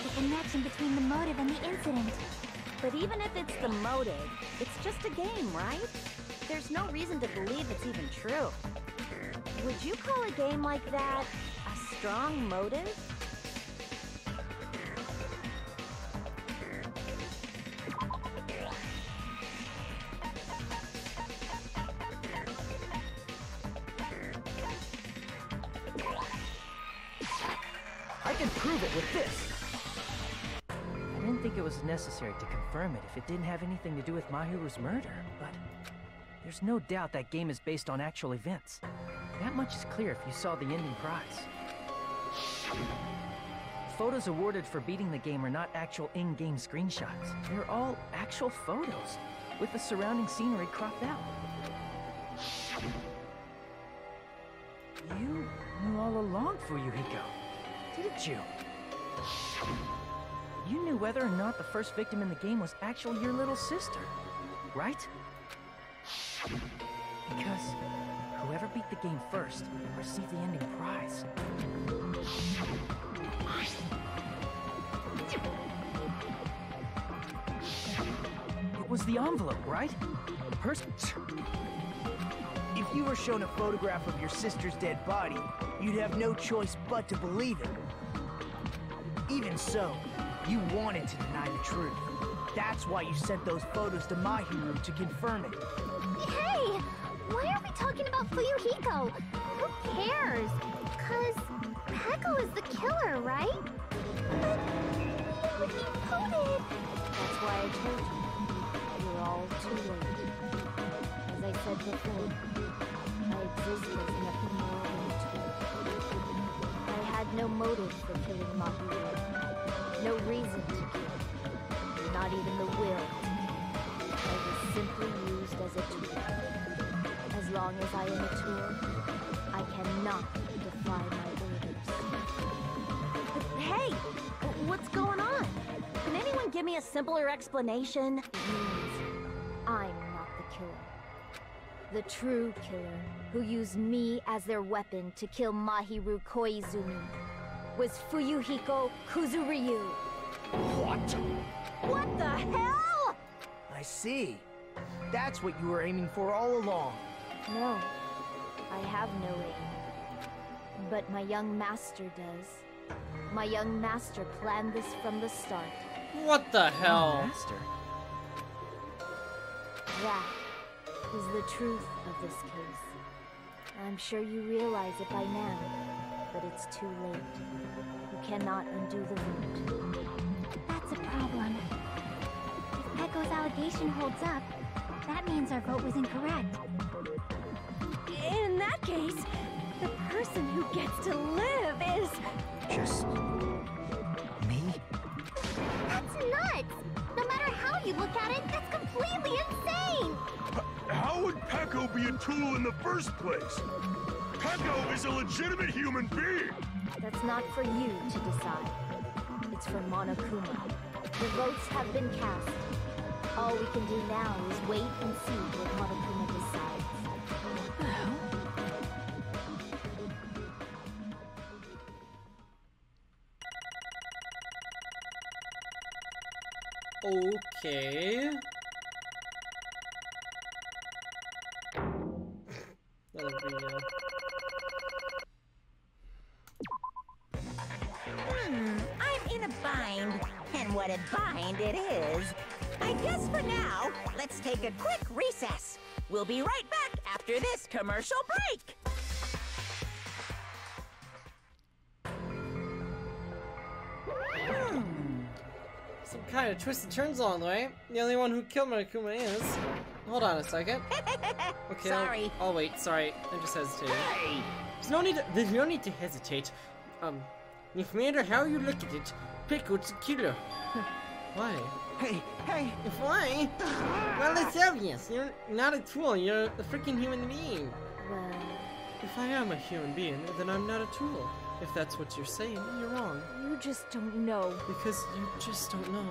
The connection between the motive and the incident. But even if it's the motive, it's just a game, right? There's no reason to believe it's even true. Would you call a game like that a strong motive? I can prove it with this! I didn't think it was necessary to confirm it if it didn't have anything to do with Mahiru's murder, but there's no doubt that game is based on actual events. That much is clear if you saw the ending prize. Photos awarded for beating the game are not actual in-game screenshots. They're all actual photos, with the surrounding scenery cropped out. You knew all along, Fuyuhiko, didn't you? You knew whether or not the first victim in the game was actually your little sister, right? Because whoever beat the game first received the ending prize. It was the envelope, right? The person... If you were shown a photograph of your sister's dead body, you'd have no choice but to believe it. Even so, you wanted to deny the truth. That's why you sent those photos to Mahiru to confirm it. Hey! Why are we talking about Fuyuhiko? Who cares? 'Cause Peko is the killer, right? But he voted! That's why I told you. You're all too late. As I said before, I exist as nothing more than a tool. I had no motive for killing Mahiru. No reason to kill. Not even the will to kill. I was simply used as a tool. As long as I am a tool, I cannot defy my orders. But hey! What's going on? Can anyone give me a simpler explanation? It means I'm not the killer. The true killer, who used me as their weapon to kill Mahiru Koizumi, was Fuyuhiko Kuzuryu. What? What the hell? I see. That's what you were aiming for all along. No, I have no aim. But my young master does. My young master planned this from the start. What the hell? Master? That is the truth of this case. I'm sure you realize it by now, but it's too late. You cannot undo the root. That's a problem. If Peko's allegation holds up, that means our vote was incorrect. In that case, the person who gets to live is... Just... me? That's nuts! No matter how you look at it, that's completely insane! How would Peko be a tool in the first place? Peko is a legitimate human being! That's not for you to decide. It's for Monokuma. The votes have been cast. All we can do now is wait and see what Monokuma decides. What the hell? Okay. That'll be, I'm in a bind. And what a bind it is. I guess for now, let's take a quick recess. We'll be right back after this commercial break. Some kind of twisted turns on the way. The only one who killed Monokuma is... Hold on a second. Okay, Sorry. I'll wait. Sorry, I just hesitated. Hey! There's no need to hesitate. No matter how you look at it, Peko's the killer. Why? Hey! Why? Well, it's obvious. You're not a tool. You're a freaking human being. Well, If I am a human being, then I'm not a tool. If that's what you're saying, you're wrong. you just don't know. Because you just don't know.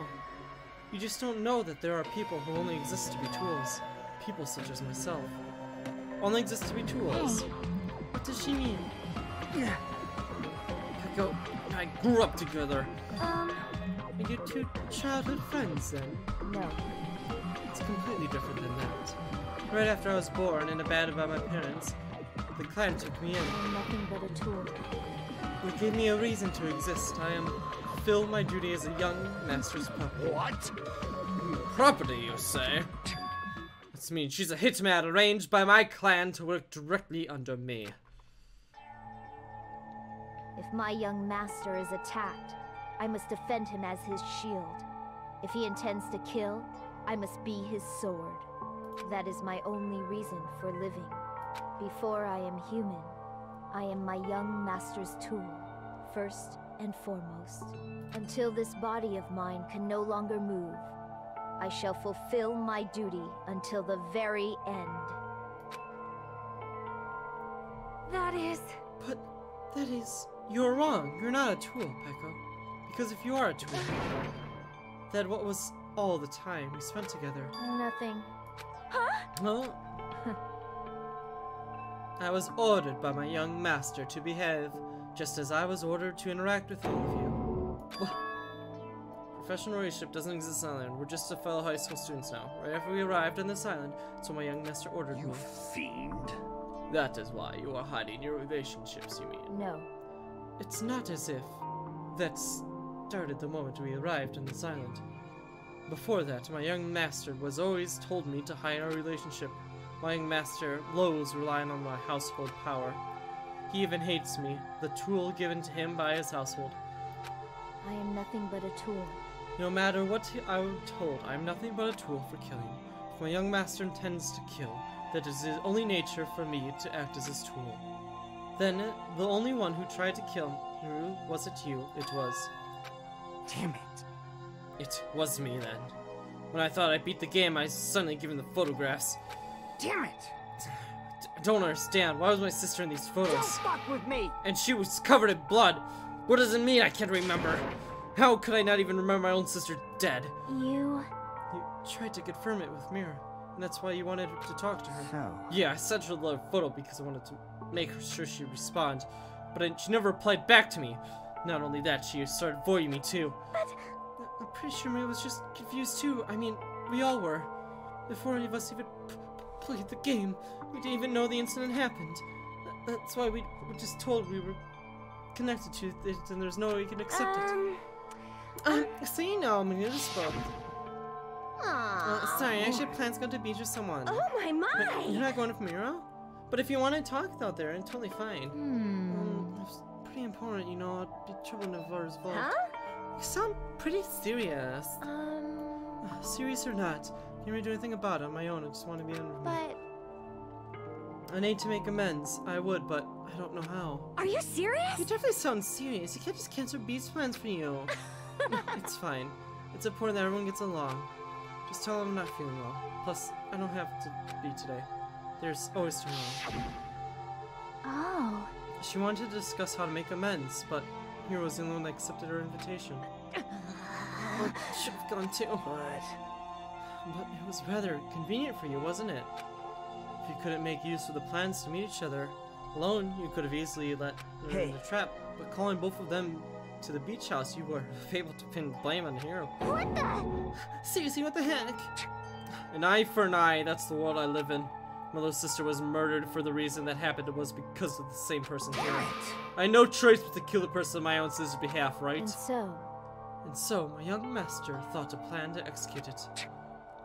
You just don't know that there are people who only exist to be tools. People such as myself. Only exist to be tools. What does she mean? Peko and I grew up together. Are you two childhood friends then? No. It's completely different than that. Right after I was born and abandoned by my parents, the clan took me in. I'm nothing but a tool. They gave me a reason to exist. I am fulfill my duty as a young master's puppet. What? Property, you say? This means she's a hitman arranged by my clan to work directly under me. If my young master is attacked, I must defend him as his shield. If he intends to kill, I must be his sword. That is my only reason for living. Before I am human, I am my young master's tool, first and foremost. Until this body of mine can no longer move, I shall fulfill my duty until the very end. That is... But that is... You're wrong. You're not a tool, Peko. Because if you are a tool, then what was all the time we spent together? Nothing. Huh? No. I was ordered by my young master to behave, just as I was ordered to interact with all of you. What? Professional relationship doesn't exist on the island. We're just a fellow high school students now. Right after we arrived on this island, so my young master ordered me. You fiend. That is why you are hiding your relationships, you mean? No. It's not as if that started the moment we arrived on this island. Before that, my young master was always told me to hide our relationship. My young master loathes relying on my household power. He even hates me, the tool given to him by his household. I am nothing but a tool. No matter what I'm told, I am nothing but a tool for killing. If my young master intends to kill, that is his only nature for me to act as his tool. Then, the only one who tried to kill Miru wasn't you, it was. Damn it. It was me then. When I thought I beat the game, I was suddenly given the photographs. Damn it! I don't understand. Why was my sister in these photos? Don't fuck with me! And she was covered in blood. What does it mean I can't remember? How could I not even remember my own sister dead? You tried to confirm it with Mira, and that's why you wanted to talk to her. So? Yeah, I sent her the photo because I wanted to make sure she'd respond, but she never replied back to me. Not only that, she started avoiding me too. But I'm pretty sure Mira was just confused too. I mean, we all were. Before any of us even played the game, we didn't even know the incident happened. That's why we were just told we were connected to it, and there's no way we can accept it. So you know, I'm gonna spoke. Sorry, I actually had plans to go to the beach with someone. oh my. But you're not going with Mira? But if you want to talk out there, I'm totally fine. It's pretty important, you know. I'd be trouble if I was involved. Huh? You sound pretty serious. Serious or not, I can't really do anything about it on my own. I just want to be under. But I need to make amends. I would, but I don't know how. are you serious? You definitely sound serious. You can't just cancel Beast's plans for you. It's fine. It's important that everyone gets along. Just tell them I'm not feeling well. Plus, I don't have to be today. There's always tomorrow. Oh. She wanted to discuss how to make amends, but Hero was the only one that accepted her invitation. Well, should have gone too. But it was rather convenient for you, wasn't it? If you couldn't make use of the plans to meet each other alone, you could have easily let her in the trap. But calling both of them to the beach house, you were able to pin blame on Hero. What the? Seriously, what the heck? An eye for an eye, that's the world I live in. My little sister was murdered for the reason that happened. It was because of the same person here. I had no choice but to kill the person on my own sister's behalf, right? And so, my young master thought a plan to execute it.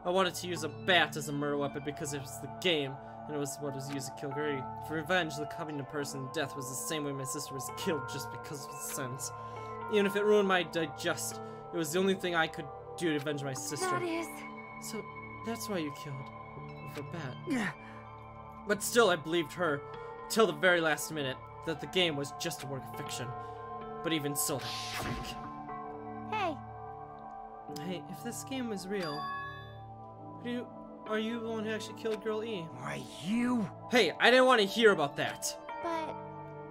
I wanted to use a bat as a murder weapon because it was the game, and it was what was used to kill Gary. For revenge, the coming to person death was the same way my sister was killed just because of his sins. Even if it ruined my digest, it was the only thing I could do to avenge my sister. That is... So, that's why you killed with a bat. Yeah. But still, I believed her, till the very last minute, that the game was just a work of fiction. But even so, that freak. Hey. Hey, if this game is real, are you the one who actually killed Girl E? Why, you? Hey, I didn't want to hear about that. But...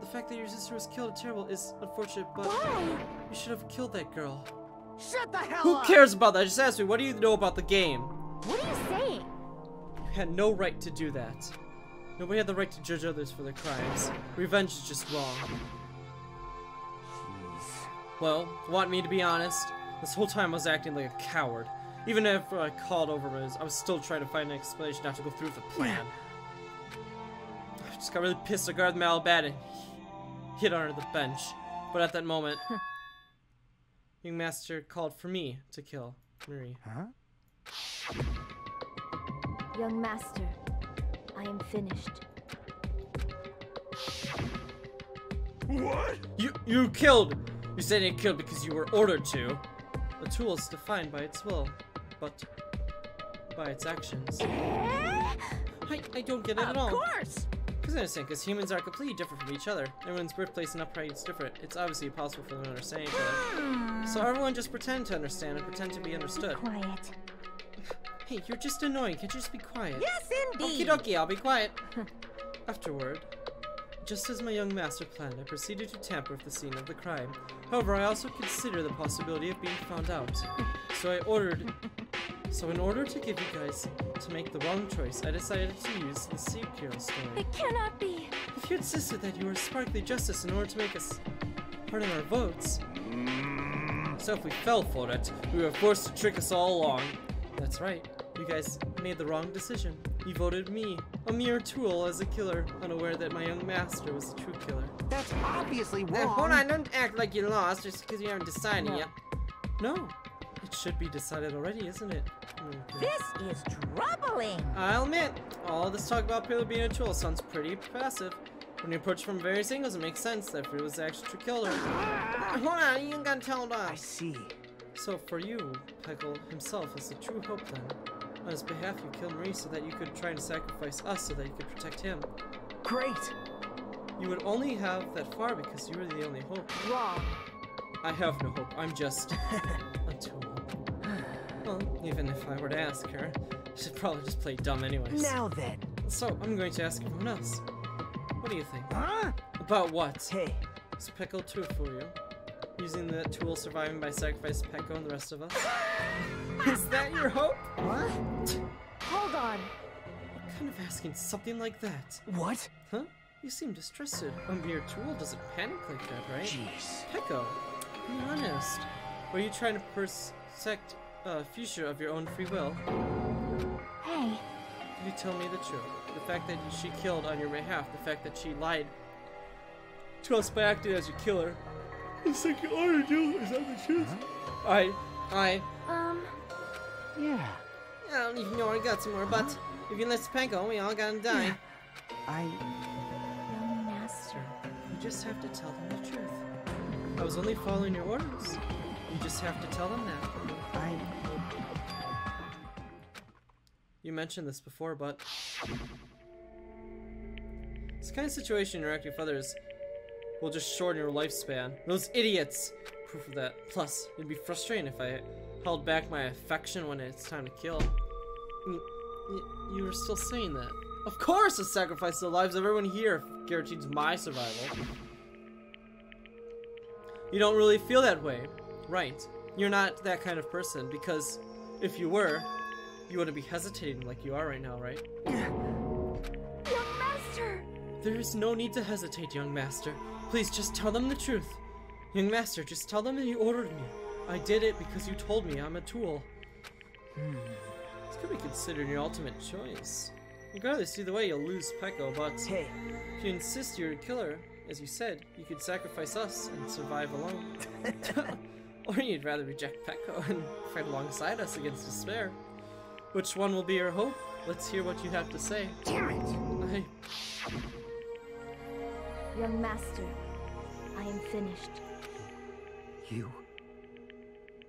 The fact that your sister was killed terrible is unfortunate, but... Why? You should have killed that girl. Shut the hell Who up! cares about that? Just ask me, what do you know about the game? What are you saying? You had no right to do that. Nobody had the right to judge others for their crimes. Revenge is just wrong. Jeez. Well, want me to be honest? This whole time I was acting like a coward. Even after I called over, I was still trying to find an explanation not to go through with the plan. I just got really pissed. I grabbed my bat and hid under the bench. But at that moment, young master called for me to kill Marie. Huh? Young master, I am finished. What? You killed! You said you killed because you were ordered to. The tool is defined by its will, but by its actions. I don't get it at all. Of course! Because I understand, because humans are completely different from each other. Everyone's birthplace and upright is different. It's obviously impossible for them to understand each other. So everyone just pretend to understand and pretend to be understood. Quiet. Hey, you're just annoying. Can't you just be quiet? Yes, indeed. Okie dokie, I'll be quiet. Afterward, just as my young master planned, I proceeded to tamper with the scene of the crime. However, I also consider the possibility of being found out. So in order to give you guys to make the wrong choice, I decided to use the secret story. It cannot be. If you insisted that you were sparkly justice in order to make us part in our votes, so if we fell for it, we were forced to trick us all along. That's right. You guys made the wrong decision. You voted me, a mere tool, as a killer, unaware that my young master was the true killer. That's obviously wrong. Hold on, don't act like you lost just because you haven't decided No. yet. No, it should be decided already, isn't it? This is troubling. I'll admit, all this talk about Pillar being a tool sounds pretty passive. When you approach from various angles, it makes sense that Free was the actual true killer. Hold on, you ain't gotta tell us. I see. So for you, Peckle himself is the true hope then. On his behalf, you killed Marie so that you could try and sacrifice us so that you could protect him. Great. You would only have that far because you were the only hope. Wrong. I have no hope. I'm just a tool. Well, even if I were to ask her, she'd probably just play dumb anyways. Now then. So, I'm going to ask everyone else. What do you think? Huh? About what? Hey. Is Peckle true for you? Using the tool surviving by sacrifice Pecco and the rest of us? Is that your hope? What? Hold on. What kind of asking something like that? What? Huh? You seem distressed. A mere tool doesn't panic like that, right? Jeez. Pecco, be honest. Were you trying to protect a future of your own free will? Hey. You tell me the truth. The fact that she killed on your behalf, the fact that she lied to us by acting as your killer. It's like you ought to do. Is that the truth? Huh? Yeah. I don't even know what I got some more, but if you listen to Pecco, we all gotta die. Young master. You just have to tell them the truth. I was only following your orders. You just have to tell them that. You mentioned this before, but this kind of situation interacting with others will just shorten your lifespan. Those idiots! Proof of that. Plus, it'd be frustrating if I held back my affection when it's time to kill. You were still saying that. Of course a sacrifice the lives of everyone here guarantees my survival. You don't really feel that way, right? You're not that kind of person, because if you were, you wouldn't be hesitating like you are right now, right? Young master! There is no need to hesitate, young master. Please just tell them the truth. Young master, just tell them that you ordered me. I did it because you told me I'm a tool. This could be considered your ultimate choice. Regardless, either way, you'll lose Pecco, but Hey. if you insist you're a killer, as you said, you could sacrifice us and survive alone. Or you'd rather reject Pecco and fight alongside us against despair. Which one will be your hope? Let's hear what you have to say. Damn it! Young master, I am finished. You?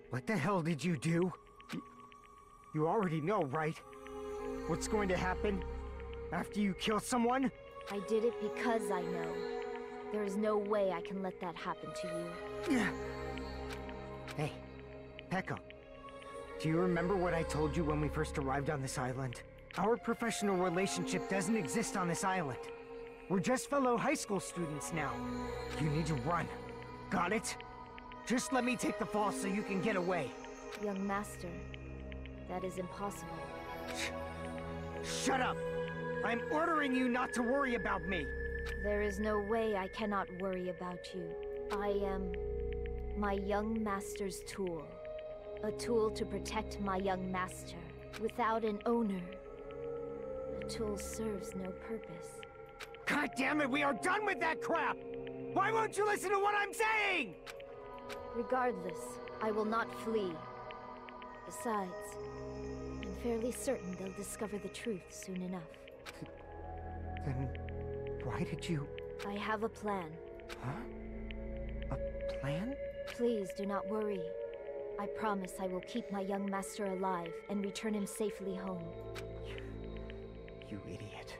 What the hell did you do? You already know, right? What's going to happen after you kill someone? I did it because I know. There is no way I can let that happen to you. Hey, Pecco. Do you remember what I told you when we first arrived on this island? Our professional relationship doesn't exist on this island. We're just fellow high school students now. You need to run. Got it? Just let me take the fall so you can get away. Young master, that is impossible. Shut up! I'm ordering you not to worry about me. There is no way I cannot worry about you. I am my young master's tool. A tool to protect my young master. Without an owner, the tool serves no purpose. God damn it, we are done with that crap! Why won't you listen to what I'm saying? Regardless, I will not flee. Besides, I'm fairly certain they'll discover the truth soon enough. Then why did you... I have a plan. Huh? A plan? Please do not worry. I promise I will keep my young master alive and return him safely home. You idiot.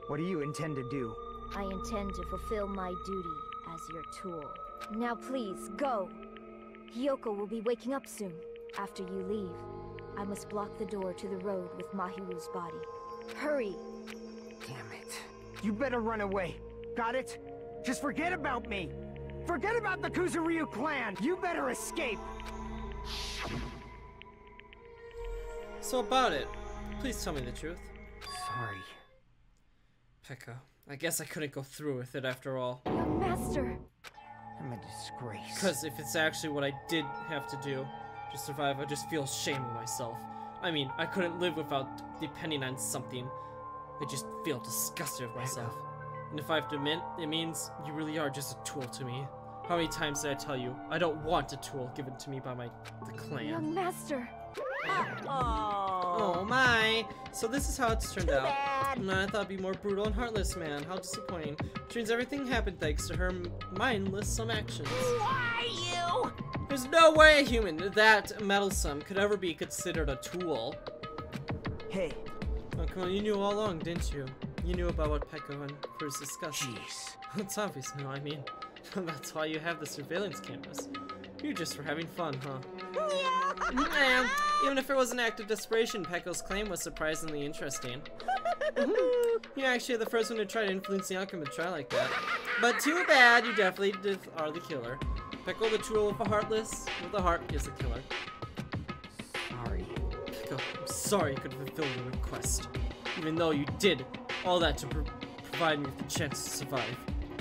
What do you intend to do? I intend to fulfill my duty as your tool. Now please, go! Hiyoko will be waking up soon. After you leave, I must block the door to the road with Mahiru's body. Hurry! Damn it. You better run away. Got it? Just forget about me! Forget about the Kuzuryu clan! You better escape! So about it, please tell me the truth. Sorry. Pekka, I guess I couldn't go through with it after all. Young master! I'm a disgrace. Because if it's actually what I did have to do to survive, I just feel shame of myself. I mean, I couldn't live without depending on something. I just feel disgusted with myself. And if I have to admit, it means you really are just a tool to me. How many times did I tell you, I don't want a tool given to me by the clan. Young master! Oh my! So this is how it's turned out. Bad. No, I thought it'd be more brutal and heartless, man. How disappointing. Which means everything happened thanks to her mindless some actions. Why you? There's no way a human that meddlesome could ever be considered a tool. Hey. Oh, come on, you knew all along, didn't you? You knew about what Pekka and first discussed. Jeez. It's obvious now, I mean. That's why you have the surveillance cameras. You're just for having fun, huh? And even if it was an act of desperation, Pekko's claim was surprisingly interesting. You're actually the first one to try to influence the outcome of a trial like that. But too bad, you definitely are the killer. Pekko the tool with a heart is the killer. Sorry. Pekko, I'm sorry you couldn't fulfill your request. Even though you did all that to provide me with the chance to survive.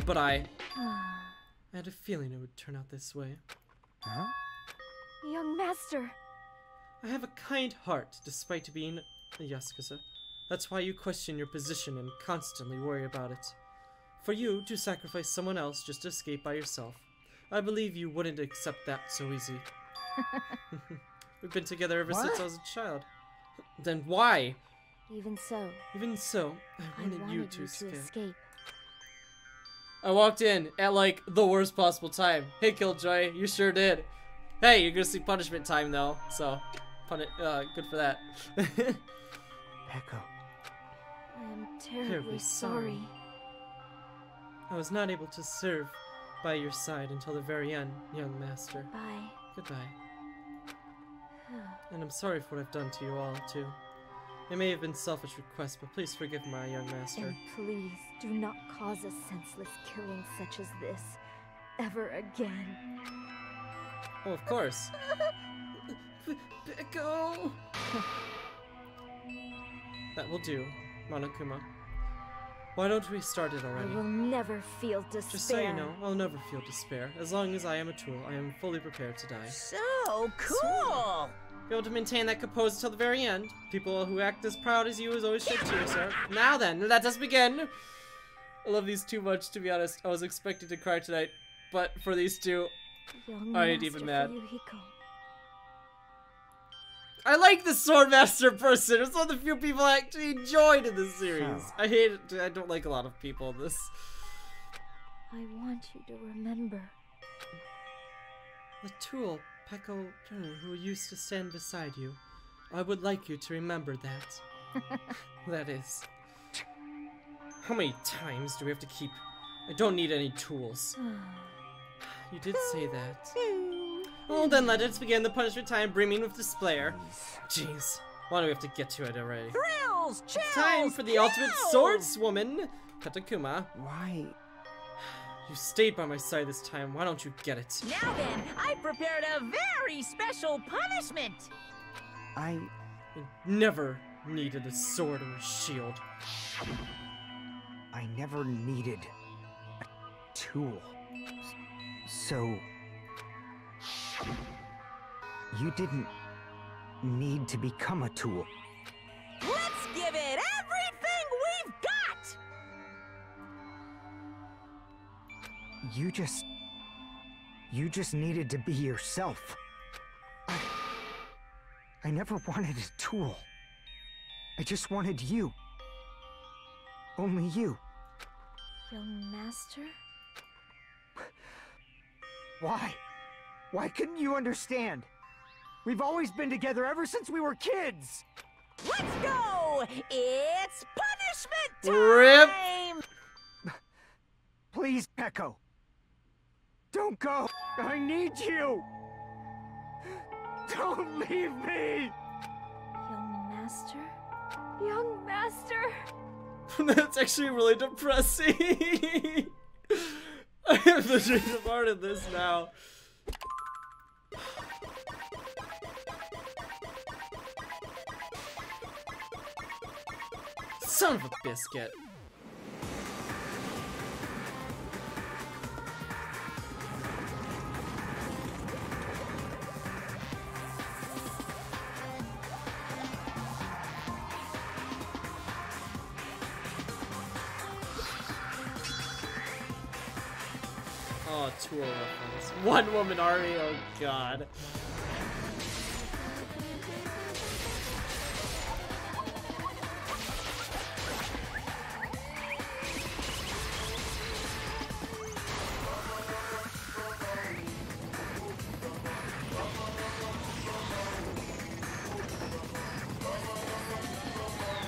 But I had a feeling it would turn out this way. Huh? Young master! I have a kind heart, despite being a Yakuza. That's why you question your position and constantly worry about it. For you to sacrifice someone else just to escape by yourself, I believe you wouldn't accept that so easy. We've been together ever since I was a child. Then why? Even so, I wanted you to escape. I walked in at like the worst possible time. Hey GhJared, you sure did. Hey, you're gonna see punishment time though, so good for that. Pekka. I'm terribly sorry. I was not able to serve by your side until the very end, young master. Bye. Goodbye. And I'm sorry for what I've done to you all, too. It may have been selfish request, but please forgive my young master. And please do not cause a senseless killing such as this ever again. Oh, of course. Pekko! That will do, Monokuma. Why don't we start it already? I will never feel despair. Just so you know, I'll never feel despair. As long as I am a tool, I am fully prepared to die. So cool! Be able to maintain that composure till the very end. People who act as proud as you is always shed tears, sir. Now then, let us begin! I love these too much, to be honest. I was expecting to cry tonight, but for these two, I ain't even mad. I like the Swordmaster person. It's one of the few people I actually enjoyed in this series. I hate it. I don't like a lot of people in this. I want you to remember. The tool, Pekko, who used to stand beside you. I would like you to remember that. That is. How many times do we have to keep... I don't need any tools. You did say that. Well then, let us begin the punishment time brimming with displayer. Jeez. Why do we have to get to it already? Thrills! Chills! It's time for the ultimate swordswoman, Katakuma. Why? You stayed by my side this time. Why don't you get it? Now then, I prepared a very special punishment. I never needed a sword or a shield. I never needed a tool. So... you didn't need to become a tool. Let's give it everything we've got! You just needed to be yourself. I never wanted a tool. I just wanted you. Only you. Young master? Why? Why couldn't you understand? We've always been together ever since we were kids! Let's go! It's punishment punishment Rip. time! Please, Echo. Don't go. I need you. Don't leave me. Young master? Young master? That's actually really depressing. I have to drink a part of this now. Son of a biscuit. Oh, 2 reference. One woman army, oh god.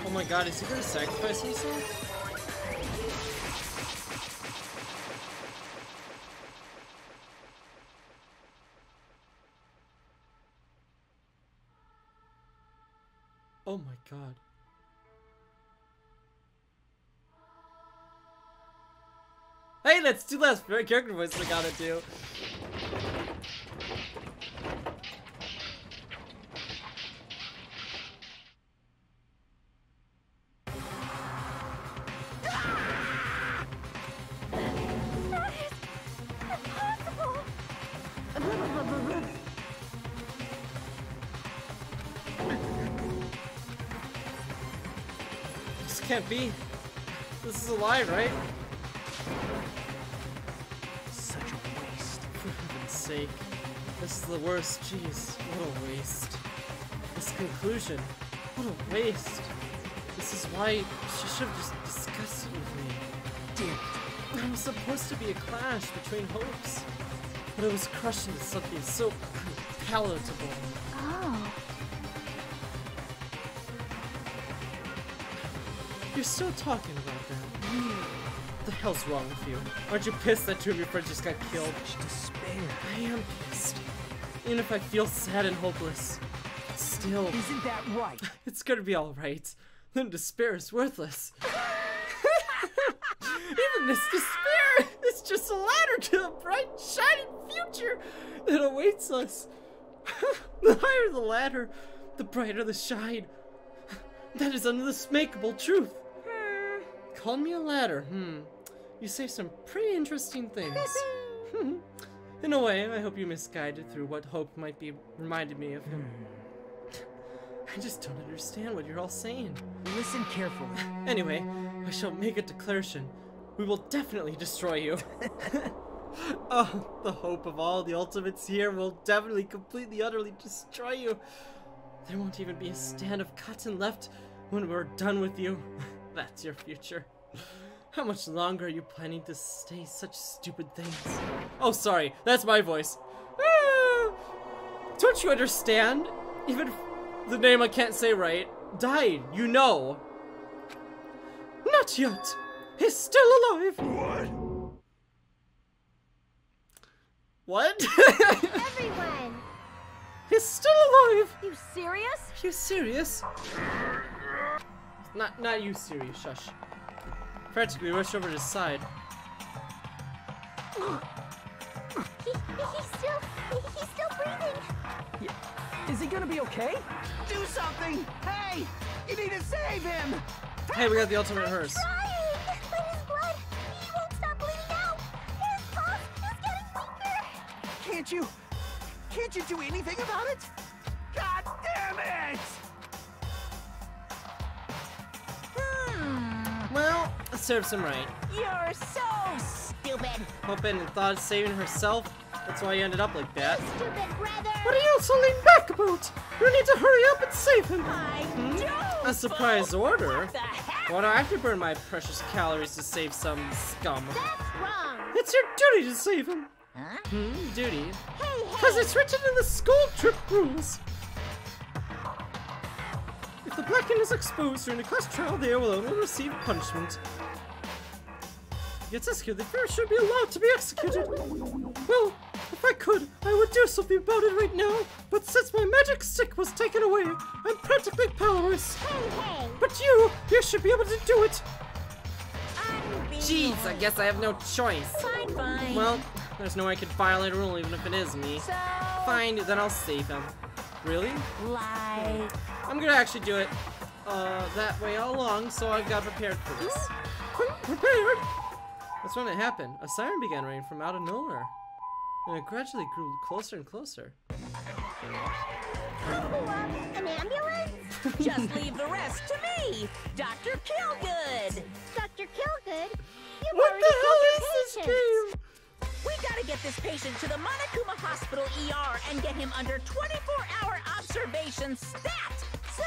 Oh my god, is he gonna sacrifice himself? Oh my god. Hey, that's 2 last character voices I gotta do. This can't be. This is a lie, right? Such a waste. For heaven's sake. This is the worst. Jeez, what a waste. This conclusion. What a waste. This is why she should have just discussed it with me. Damn it. It was supposed to be a clash between hopes. But it was crushed into something so unpalatable. Oh. You're still talking about that. What the hell's wrong with you? Aren't you pissed that 2 of your friends just got killed? Such despair. I am pissed. Even if I feel sad and hopeless, still... Isn't that right? It's gonna be alright. Then despair is worthless. Even this despair is just a ladder to a bright, shining future that awaits us. The higher the ladder, the brighter the shine. That is unmistakable truth. Call me a ladder, You say some pretty interesting things. In a way, I hope you misguided through what hope might be reminded me of him. I just don't understand what you're all saying. Listen carefully. Anyway, I shall make a declaration. We will definitely destroy you. Oh, the hope of all the ultimates here will definitely completely, utterly destroy you. There won't even be a stand of cotton left when we're done with you. That's your future. How much longer are you planning to say such stupid things? Oh, sorry, that's my voice. Ah! Don't you understand? Even if the name I can't say right died, you know. Not yet. He's still alive. What? Everyone! He's still alive. You serious? You serious? Not you serious, shush. Practically rushed over to his side. He's still breathing. Yeah. Is he gonna be okay? Do something! Hey! You need to save him! Hey, we got the ultimate hearse. Trying, but his blood, he won't stop bleeding out. His pulse is getting weaker. Can't you do anything about it? God damn it! Well, it serves him right. You're so stupid. Hoping and thought of saving herself. That's why he ended up like that. Stupid brother. What are you so lean back about? You need to hurry up and save him. I don't. A surprise order? What the heck? Why do I have to burn my precious calories to save some scum? That's wrong. It's your duty to save him. Huh? Duty? Hey, Because it's written in the school trip rules. If If the blacking is exposed during the class trial, they will only receive punishment. Gets executed, the fear should be allowed to be executed. Well, if I could, I would do something about it right now. But since my magic stick was taken away, I'm practically powerless. Hey! But you should be able to do it. Jeez, I guess I have no choice. Fine. Well, there's no way I could violate a rule even if it is me. So... Fine, then I'll save him. Really? Lie. I'm gonna actually do it that way all along, so I got prepared for this. Prepared? That's when it happened. A siren began ringing from out of nowhere. And it gradually grew closer and closer. An ambulance? Just leave the rest to me, Dr. Killgood. Dr. Killgood? You've What already the hell killed is your this patient. game? We gotta get this patient to the Monokuma Hospital ER and get him under 24-hour observation stat. So,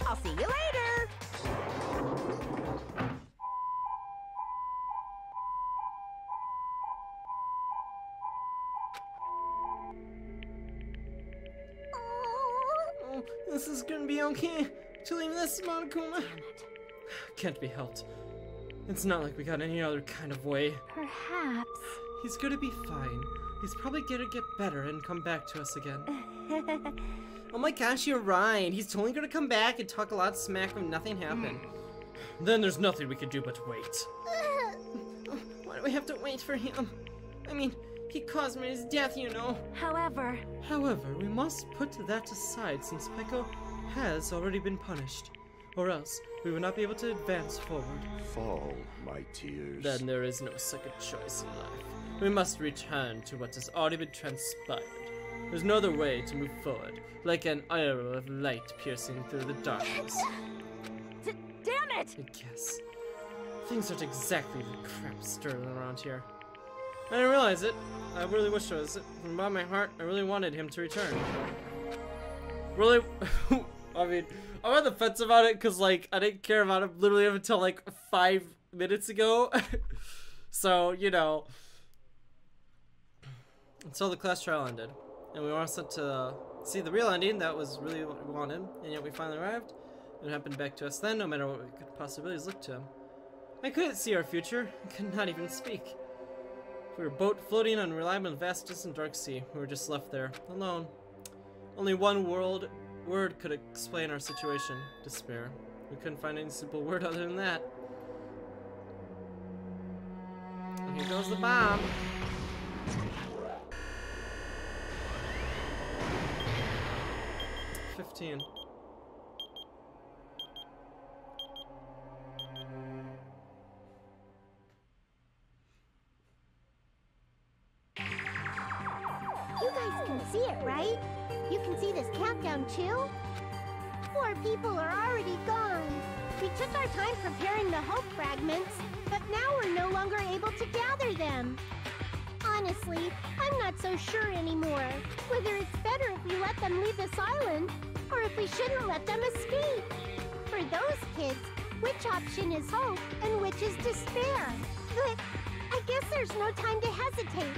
I'll see you later. Oh, this is gonna be okay. To leave this Monokuma. Can't be helped. It's not like we got any other kind of way. Perhaps. He's gonna be fine. He's probably gonna get better and come back to us again. Oh my gosh, you're right. He's totally gonna come back and talk a lot of smack when nothing happened. Then there's nothing we can do but wait. Why do we have to wait for him? I mean, he caused me his death, you know. However, we must put that aside since Peko has already been punished. Or else, we will not be able to advance forward. Fall, my tears. Then there is no second choice in life. We must return to what has already been transpired. There's no other way to move forward, like an arrow of light piercing through the darkness. damn it! I guess. Things aren't exactly the crap stirring around here. I didn't realize it. I really wish I was. From bottom of my heart, I really wanted him to return. Really? I mean, I'm on the fence about it because, like, I didn't care about him literally until, like, 5 minutes ago. So, you know. Until the class trial ended. And we were sent to see the real ending. That was really what we wanted. And yet we finally arrived. It happened back to us then, no matter what we could possibilities look to. I couldn't see our future. I could not even speak. We were a boat floating on reliable vastness and dark sea. We were just left there, alone. Only one word could explain our situation. Despair. We couldn't find any simple word other than that. And here goes the bomb. $15. You guys can see it, right? You can see this countdown too? 4 people are already gone. We took our time preparing the hope fragments, but now we're no longer able to gather them. Honestly, I'm not so sure anymore whether it's better if we let them leave this island, or if we shouldn't let them escape. For those kids, which option is hope and which is despair? But I guess there's no time to hesitate.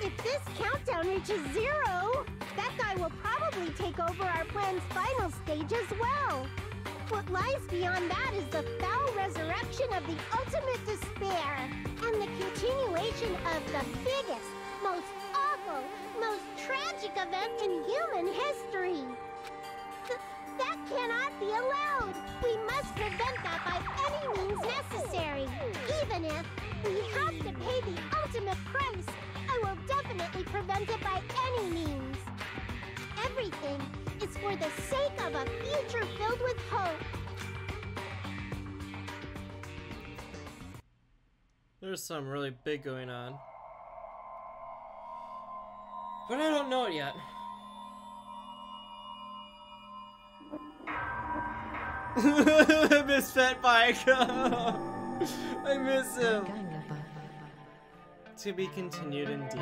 If this countdown reaches 0, that guy will probably take over our plan's final stage as well. What lies beyond that is the foul resurrection of the ultimate despair, and the continuation of the biggest, most awful, most tragic event in human history. That cannot be allowed. We must prevent that by any means necessary. Even if we have to pay the ultimate price, I will definitely prevent it by any means. Everything is for the sake of a future filled with hope. There's something really big going on. But I don't know it yet. I miss Fat Bike. I miss him. To be continued indeed.